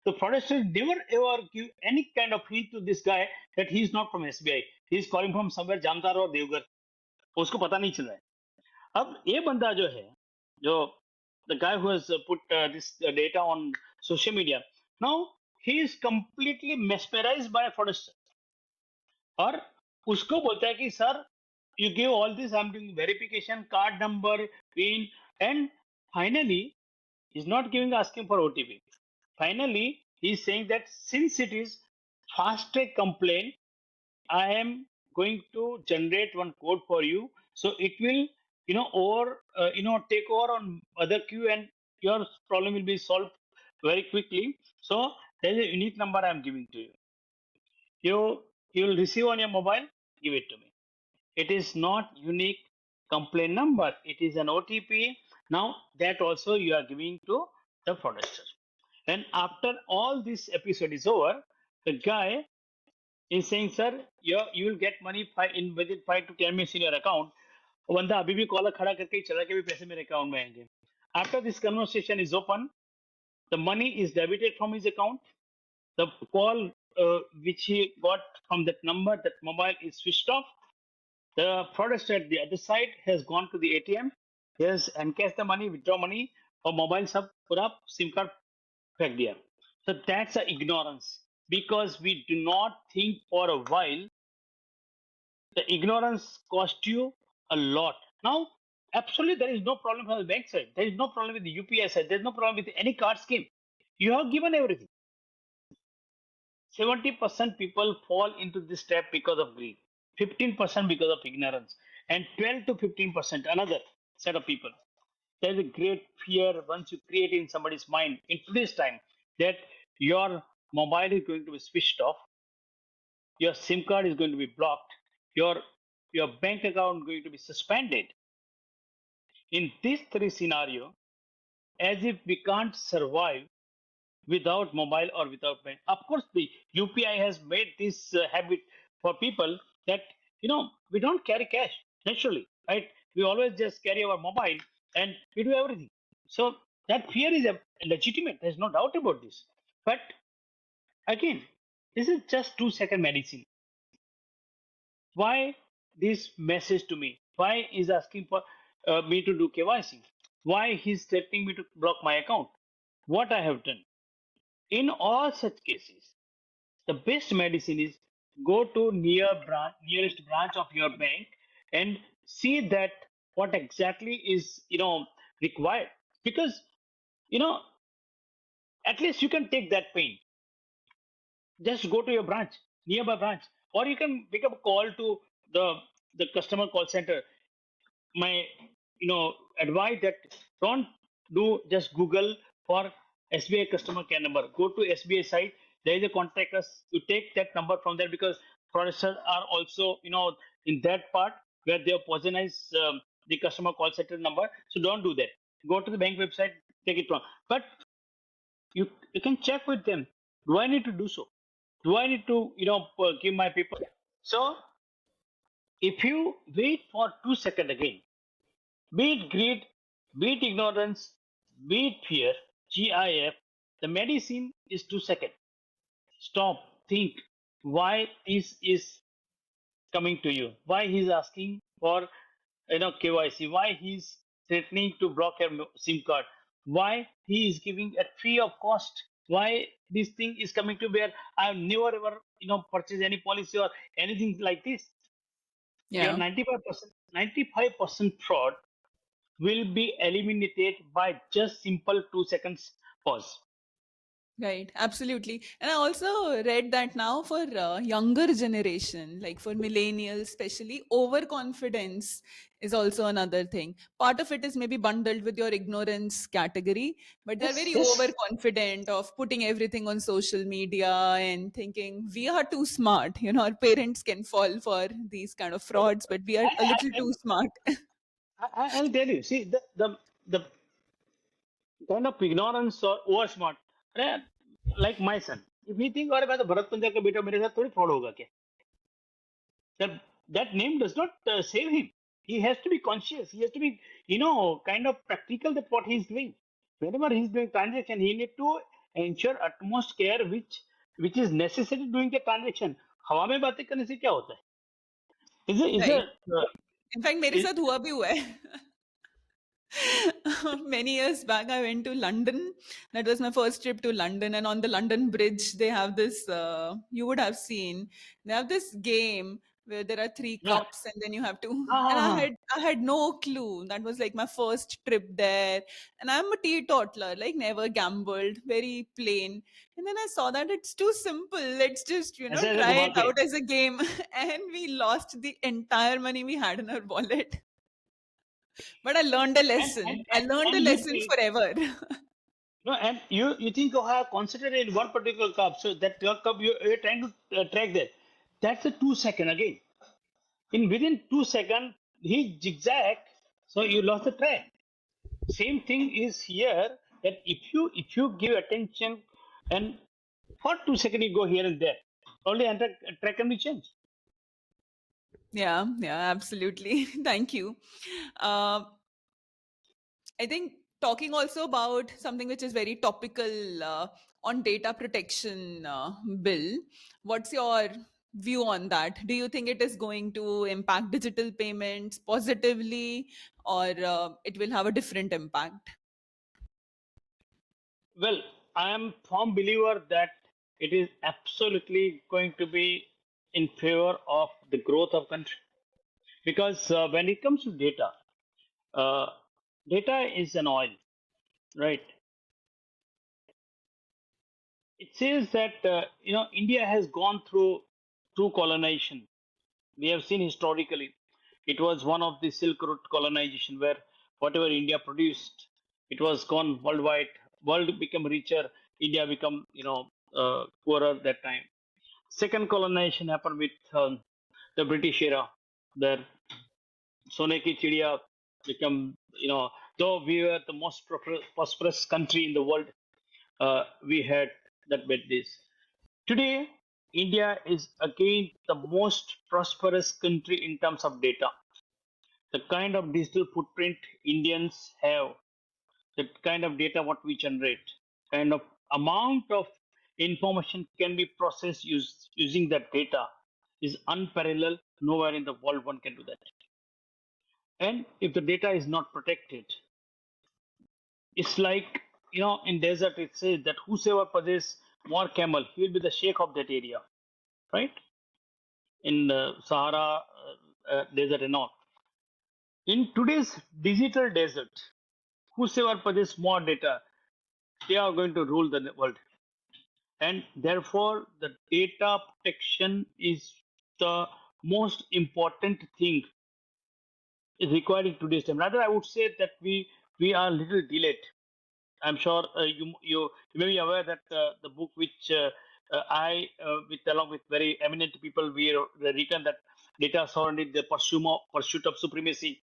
The fraudster never ever give any kind of hint to this guy that he is not from SBI. He is calling from somewhere Jamtar or Devgar. उसको पता नहीं चल रहा है. अब ये बंदा जो है, जो the guy who has put this data on social media, now he is completely mesmerized by a fraudster. और उसको बोलता है कि sir you give all this, I am doing verification, card number, pin, and finally he is not giving asking for OTP. Finally, he is saying that since it is fast track complaint, I am going to generate one code for you, so it will take over on other queue and your problem will be solved very quickly. So there is a unique number I am giving to you. You will receive on your mobile. Give it to me. It is not unique complaint number. It is an OTP. Now that also you are giving to the fraudster. And after all this episode is over, the guy is saying, "Sir, you will get money in within 5 to 10 minutes in your account." वो बंदा अभी भी collar खड़ा करके ही चला के भी पैसे मेरे अकाउंट में आएंगे. After this conversation is open, the money is debited from his account. The call which he got from that number, that mobile is switched off. The fraudster at the other side has gone to the ATM, he has encashed the money, withdraw money, और mobile सब पूरा SIM card फेंक दिया. So that's a ignorance, because we do not think for a while. The ignorance cost you a lot. Now, absolutely, there is no problem from the bank side. There is no problem with the UPI side. There is no problem with any card scheme. You have given everything. 70% people fall into this trap because of greed, 15% because of ignorance, and 12 to 15% another set of people. There is a great fear once you create in somebody's mind in today's time that your mobile is going to be switched off, your SIM card is going to be blocked, your bank account is going to be suspended. In these three scenarios, as if we can't survive without mobile or without bank. Of course, the UPI has made this habit for people that we don't carry cash naturally, right? We always just carry our mobile and we do everything. So that fear is legitimate. There's no doubt about this. But again, this is just 2 second medicine. Why this message to me? Why is asking for me to do KYC? Why he's threatening me to block my account? What I have done? In all such cases, the best medicine is go to nearest branch of your bank and see that what exactly is required, because you know at least you can take that pain. Just go to your branch, nearby branch, or you can pick up a call to the customer call center. My advice that don't do just Google for SBI customer care number. Go to SBI site. There is a contact us. You take that number from there, because fraudsters are also in that part where they poisonize the customer call center number. So don't do that. Go to the bank website, take it from. But you can check with them. Do I need to do so? Do I need to give my people? So if you wait for 2 seconds again, be it greed, be it ignorance, be it fear, GIF, the medicine is 2 seconds. Stop, think why this is coming to you, why he's asking for KYC, why he's threatening to block your SIM card, why he is giving a free of cost, why this thing is coming to bear. I've never ever purchased any policy or anything like this. Your
Yeah.
95% fraud will be eliminated by just simple 2 seconds pause.
Right, absolutely. And I also read that now for younger generation, like for millennials, especially overconfidence is also another thing. Part of it is maybe bundled with your ignorance category, but they're
Yes,
very
yes.
overconfident of putting everything on social media and thinking we are too smart. You know, our parents can fall for these kind of frauds, but we are a little
And
too smart.
I'll tell you, see, the kind of ignorance or over smart, like my son, if he think अरे भाई तो भरत पंचाल का बेटा मेरे साथ थोड़ी fraud होगा क्या, that that name does not save him. He has to be conscious. He has to be kind of practical that what he's doing. Whenever he's doing transaction, he need to ensure utmost care which is necessary during the transaction. हवा में बातें करने से क्या होता है? Is a
Right. In fact, मेरे
is,
साथ हुआ भी हुआ है. Many years back, I went to London. That was my first trip to London. And on the London Bridge, they have this, you would have seen, they have this game where there are three
yeah.
cups and then you have to,
हाँ
and
हाँ हाँ.
I had no clue. That was like my first trip there. And I'm a teetotaler, like never gambled, very plain. And then I saw that it's too simple. Let's just,
ऐसे ऐसे
try
घुमा
it
के.
out as a game. And we lost the entire money we had in our wallet. But I learned a
and and
lesson. I
and,
learned a
and you
lesson
think
forever.
no, and you think you have concentrated in one particular cup, so that your cup you're trying to track that. That's a 2 second again. In within 2 seconds, he zigzag, so you lost the track. Same thing is here, that if you give attention and for 2 seconds you go here and there, only and track can be changed.
Yeah, yeah, absolutely. Thank you. Uh, I think talking also about something which is very topical on data protection bill. What's your view on that? Do you think it is going to impact digital payments positively, or it will have a different impact?
Well, I am firm believer that it is absolutely going to be in favor of the growth of country, because when it comes to data, uh, data is an oil, right? It says that India has gone through two colonization. We have seen historically, it was one of the Silk Road colonization, where whatever India produced, it was gone worldwide. World become richer, India become poorer that time. Second colonization happened with the British era, where Sone ki Chidiya become, though we were the most prosperous country in the world, we had that bad days. Today, India is again the most prosperous country in terms of data. The kind of digital footprint Indians have, the kind of data what we generate, kind of amount of information can be processed using that data is unparalleled. Nowhere in the world one can do that. And if the data is not protected, it's like in desert it says that whosoever possesses more camel, he will be the sheikh of that area, right? In Sahara desert and all. In today's digital desert, whosoever possesses more data, they are going to rule the world. And therefore, the data protection is the most important thing is required in today's time. Rather, I would say that we are a little delayed. I'm sure you may be aware that the book which I with along with very eminent people we written, that data sovereignty, the pursuit of supremacy.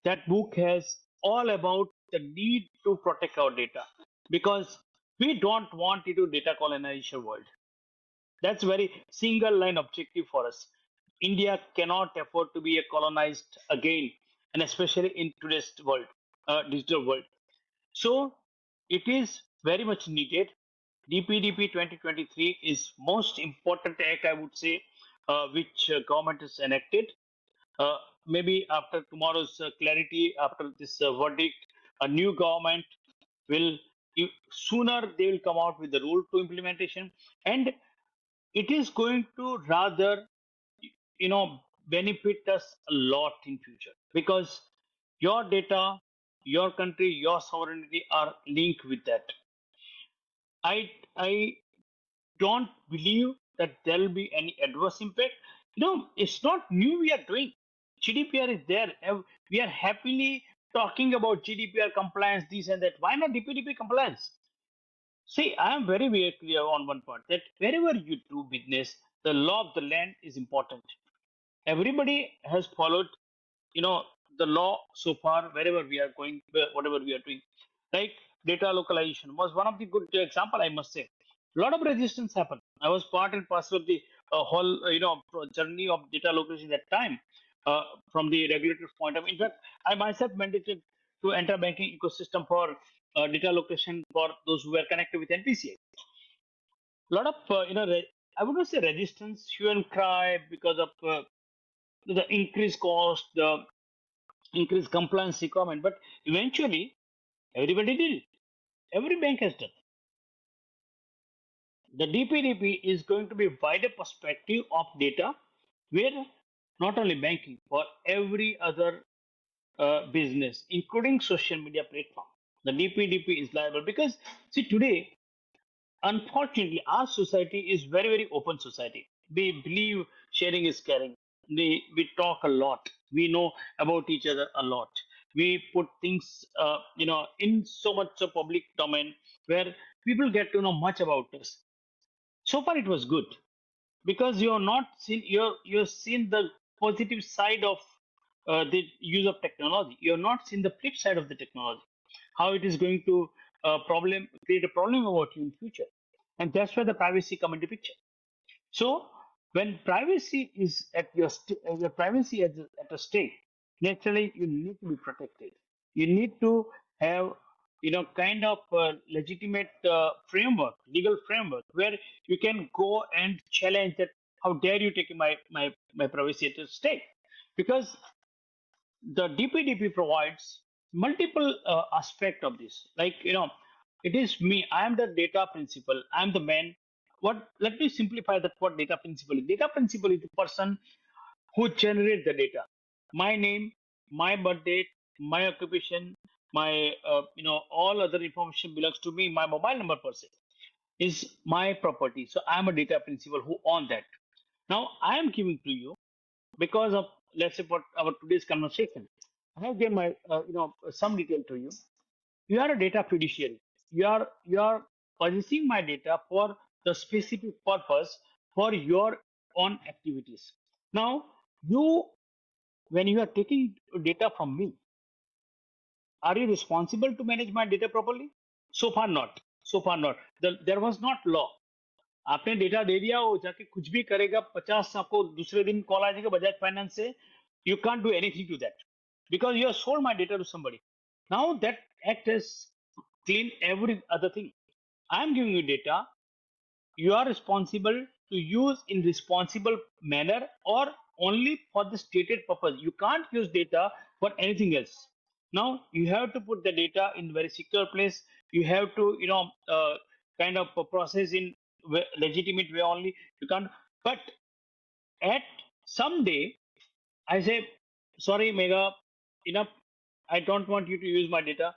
That book has all about the need to protect our data, because we don't want it to data colonization world. That's very single line objective for us. India cannot afford to be a colonized again, and especially in today's world, digital world. So it is very much needed. DPDP 2023 is most important act, I would say, which government has enacted. Uh, Maybe after tomorrow's clarity, after this verdict, a new government will sooner they will come out with the rule to implementation, and it is going to rather benefit us a lot in future, because your data, your country, your sovereignty are linked with that. I don't believe that there will be any adverse impact. It's not new we are doing. GDPR is there. We are happily talking about GDPR compliance, this and that. Why not DPDP compliance? See, I am very, very clear on one point, that wherever you do business, the law of the land is important. Everybody has followed you know the law so far, wherever we are going, whatever we are doing. Like data localization was one of the good example, I must say. A lot of resistance happened. I was part and parcel of the whole journey of data localization that time, from the regulator's point of view. In fact, I myself mandated to enter banking ecosystem for data location for those who were connected with NPCI. A lot of I would not say resistance, hue and cry, because of the increased cost, the increased compliance requirement, but eventually everybody did it. Every bank has done. The DPDP is going to be a wider perspective of data, where not only banking, for every other business, including social media platform, the DPDP is liable. Because see, today, unfortunately, our society is very, very open society. We believe sharing is caring. We talk a lot. We know about each other a lot. We put things in so much of public domain, where people get to know much about us. So far it was good, because you're not seen you're seen the positive side of the use of technology. You're not seen the flip side of the technology, how it is going to problem create a problem about you in future. And that's where the privacy come into picture. So when privacy is at your privacy at a stake, naturally you need to be protected. You need to have kind of legitimate framework, legal framework, where you can go and challenge that. How dare you take my privacy at stake? Because the DPDP provides multiple aspect of this. Like it is me. I am the data principal. I am the man. What? Let me simplify that. What data principal is? Data principal is the person who generates the data. My name, my birth date, my occupation, my all other information belongs to me. My mobile number per se is my property. So I am a data principal who own that. Now I am giving to you, because of, let's say, for our today's conversation, I have given my some detail to you. You are a data fiduciary. You are possessing my data for the specific purpose, for your own activities. Now you, when you are taking data from me, are you responsible to manage my data properly? So far not. So far not. There was not law. आपने data दे दिया, वो जाके कुछ भी करेगा, 50 आपको दूसरे दिन कॉल आ जाएगा बजाज फाइनेंस से. You can't do anything to that, because you have sold my data to somebody. Now that act has cleaned every other thing. I am giving you data. You are responsible to use in responsible manner, or only for the stated purpose. You can't use data for anything else. Now you have to put the data in very secure place. You have to, kind of process in legitimate way only. You can't. But at some day, I say, sorry, Mega, enough. I don't want you to use my data.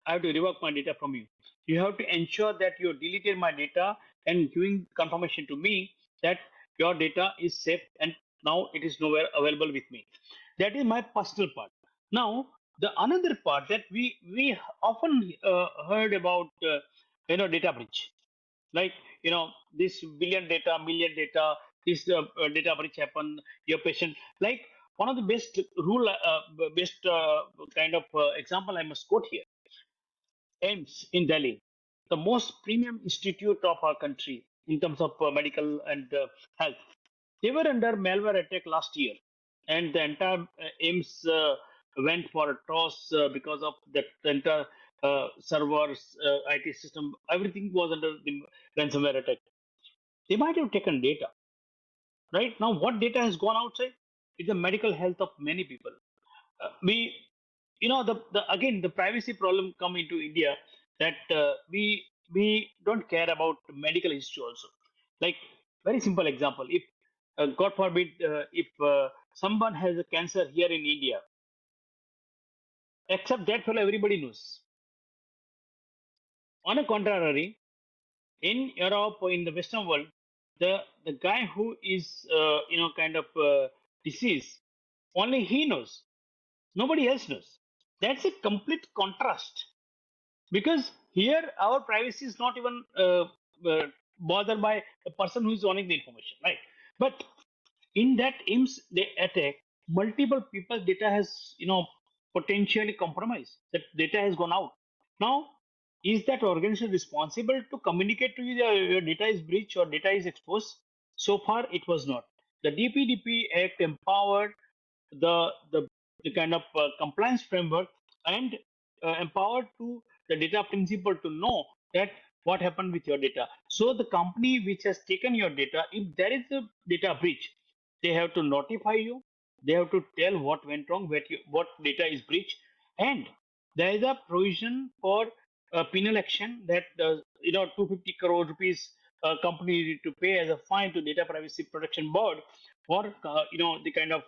I have to revoke my data from you. You have to ensure that you deleted my data and giving confirmation to me that your data is safe and now it is nowhere available with me. That is my personal part. Now, the another part that we often heard about, data breach, like, this billion data, million data, this data breach happen, your patient, like one of the best rule, best kind of example I must quote here. AIMS in Delhi, the most premium institute of our country in terms of medical and health. They were under malware attack last year, and the entire AIMS went for a toss because of that entire servers, IT system, everything was under the ransomware attack. They might have taken data. Right now, what data has gone outside is the medical health of many people. We, the again the privacy problem come into India, that we don't care about medical history also. Like, very simple example, if God forbid, if someone has a cancer here in India, except that fellow everybody knows. On the contrary, in Europe or in the Western world, the guy who is kind of deceased, only he knows. Nobody else knows. That's a complete contrast, because here our privacy is not even bothered by the person who is owning the information, right? But in that IMS they attack, multiple people's data has, potentially compromised. That data has gone out. Now, is that organization responsible to communicate to you that your data is breached or data is exposed? So far, it was not. The DPDP Act empowered the kind of compliance framework and empowered to the data principal to know that what happened with your data. So the company which has taken your data, if there is a data breach, they have to notify you. They have to tell what went wrong, what data is breached, and there is a provision for penal action, that 250 crore rupees company need to pay as a fine to Data Privacy Protection Board for the kind of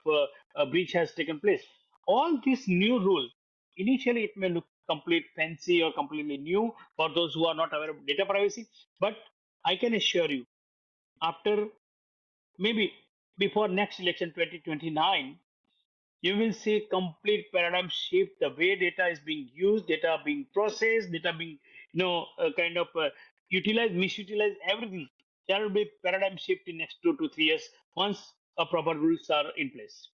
breach has taken place. All this new rule, initially it may look complete fancy or completely new for those who are not aware of data privacy, but I can assure you, after maybe before next election 2029, you will see complete paradigm shift, the way data is being used, data being processed, data being kind of utilized, misutilized, everything. There will be paradigm shift in next 2 to 3 years once a proper rules are in place.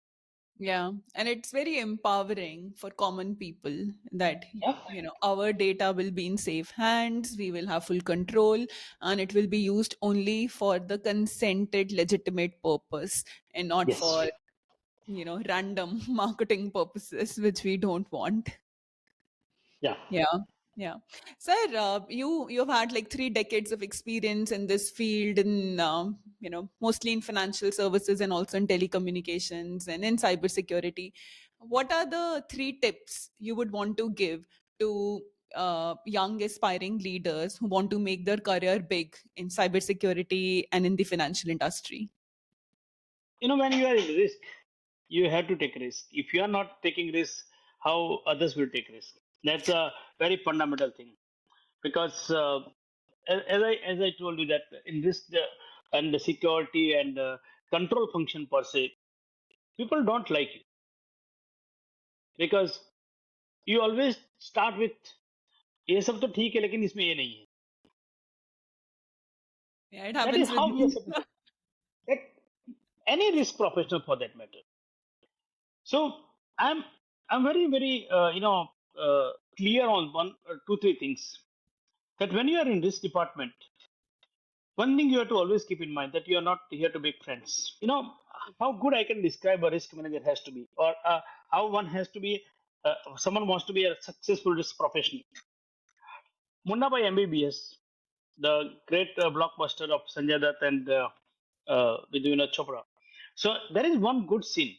Yeah, and it's very empowering for common people that
Yeah.
our data will be in safe hands, we will have full control, and it will be used only for the consented legitimate purpose and not for
Yes.
random marketing purposes which we don't want.
Yeah.
Yeah, yeah. Sir, you've had like 3 decades of experience in this field, in mostly in financial services and also in telecommunications and in cybersecurity. What are the 3 tips you would want to give to young aspiring leaders who want to make their career big in cybersecurity and in the financial industry?
When you are in risk, you have to take risk. If you are not taking risk, how others will take risk? That's a very fundamental thing, because as I told you that in this and the security and control function per se, people don't like you, because you always start with ये सब तो ठीक है लेकिन इसमें ये नहीं है.
Yeah, it
That is
happens with
how we are
me.
supposed to take any risk professional for that matter. So I'm very very clear on one or two three things, that when you are in this department, one thing you have to always keep in mind, that you are not here to make friends. How good I can describe a risk manager has to be, or how one has to be. Someone wants to be a successful risk professional. Munna by MBBS, the great blockbuster of Sanjay Dutt and with Chopra. So there is one good scene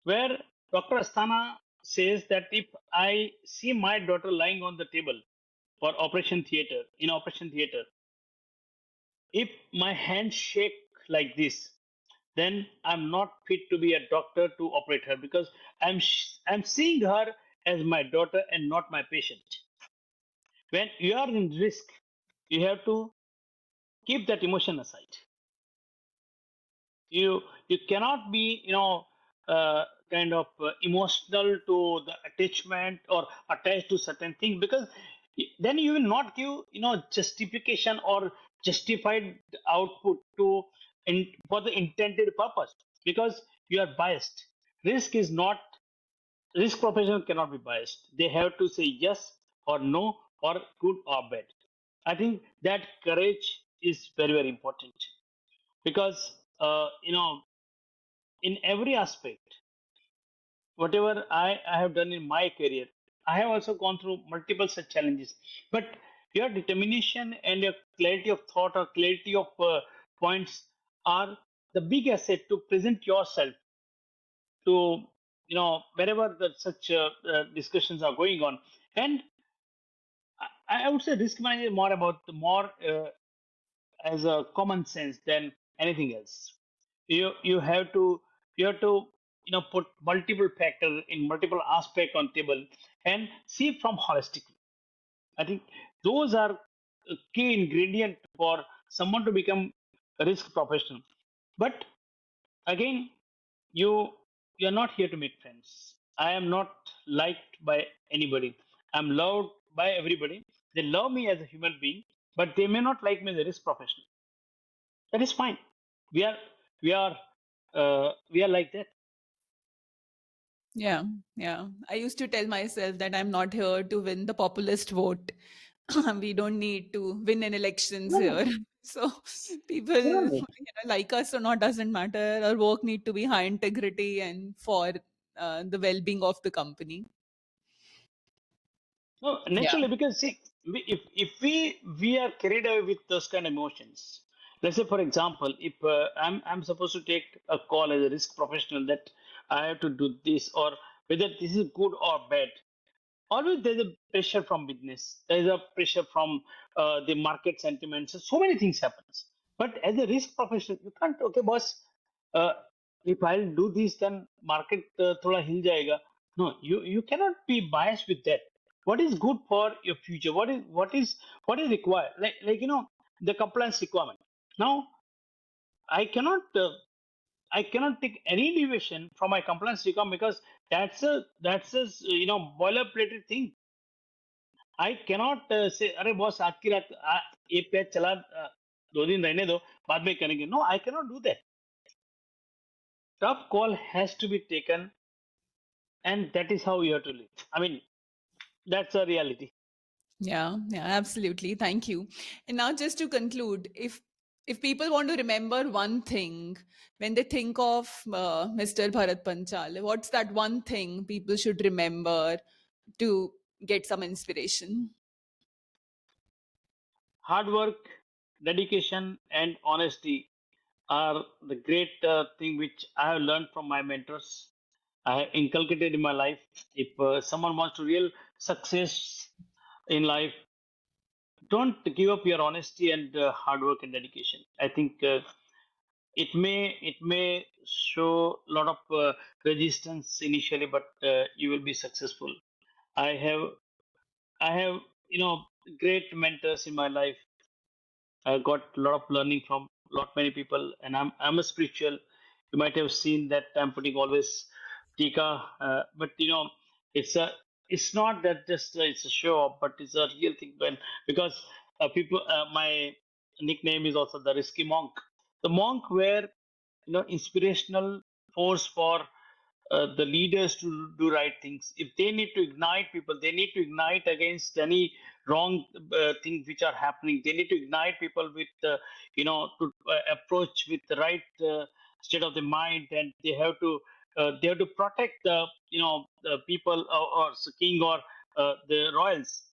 where Dr. Asthana says that if I see my daughter lying on the table, for operation theater, if my hands shake like this, then I'm not fit to be a doctor to operate her, because I'm seeing her as my daughter and not my patient. When you are in risk, you have to keep that emotion aside. You cannot be, kind of emotional to the attachment or attached to certain things, because then you will not give, justification or justified output for the intended purpose, because you are biased. risk is not Risk professional cannot be biased. They have to say yes or no, or good or bad. I think that courage is very, very important, because in every aspect, whatever I have done in my career, I have also gone through multiple such challenges. But your determination and your clarity of thought or clarity of points are the big asset to present yourself to, wherever such discussions are going on. And I would say risk management is more as a common sense than anything else. You have to put multiple factors in multiple aspect on table and see from holistically. I think those are a key ingredient for someone to become a risk professional. But again, you you're not here to make friends. I am not liked by anybody. I'm loved by everybody. They love me as a human being, but they may not like me as a risk professional. That is fine. We are we are we are like that.
Yeah, yeah. I used to tell myself that I'm not here to win the populist vote. We don't need to win in elections
No,
here.
no,
So people,
we don't need.
like us or not doesn't matter. Our work need to be high integrity and for the well-being of the company.
No,
Yeah.
naturally, because see, if we are carried away with those kind of emotions, let's say for example, if I'm supposed to take a call as a risk professional that I have to do this, or whether this is good or bad, always there's a pressure from business, there's a pressure from the market sentiments, so many things happens. But as a risk professional, you can't, okay boss, uh, if I'll do this, then market thoda hil jayega. No, you cannot be biased with that. What is good for your future, what is required, like the compliance requirement. Now I cannot take any deviation from my compliance requirement, because that's a boilerplate thing. I cannot say, अरे boss आज की रात ये patch चला, 2 दिन रहने दो, बाद में करेंगे. No, I cannot do that. Tough call has to be taken, and that is how you have to live. I mean, that's a reality.
Yeah, yeah, absolutely. Thank you. And now just to conclude, if people want to remember one thing when they think of Mr. Bharat Panchal, what's that one thing people should remember to get some inspiration?
Hard work, dedication, and honesty are the great thing which I have learned from my mentors. I have inculcated in my life. If someone wants to real success in life, don't give up your honesty and hard work and dedication. I think it may show a lot of resistance initially, but you will be successful. I have i have great mentors in my life. I got a lot of learning from lot many people, and I'm a spiritual. You might have seen that I'm putting always tika, but it's a it's not that just it's a show off, but it's a real thing. Because people, my nickname is also the risky monk, the monk where inspirational force for the leaders to do right things. If they need to ignite people, they need to ignite against any wrong things which are happening. They need to ignite people with, to approach with the right state of the mind, and they have to protect the people, or king, or the royals.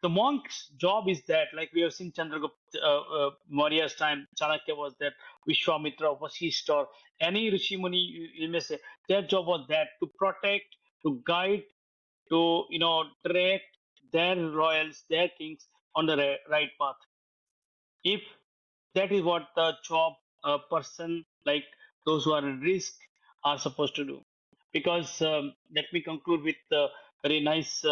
The monk's job is that, like we have seen Chandragupta Maurya's time, Chanakya was that, Vishwamitra, Vasishtha, or any Rishi Muni, you may say, their job was that to protect, to guide, to direct. their royals, their kings on the right path. If that is what the job a person like those who are at risk are supposed to do. Because let me conclude with a very nice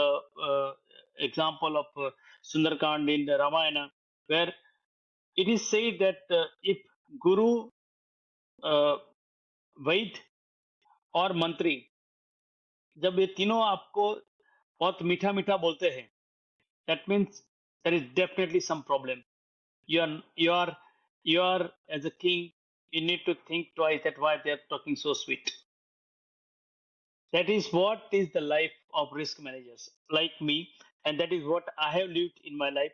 example of Sundarkand in the Ramayana, where it is said that if Guru, uh, Vaid और मंत्री जब ये तीनों आपको बहुत मीठा मीठा बोलते हैं, that means there is definitely some problem. You are as a king, you need to think twice that why they are talking so sweet. That is what is the life of risk managers like me, and that is what I have lived in my life.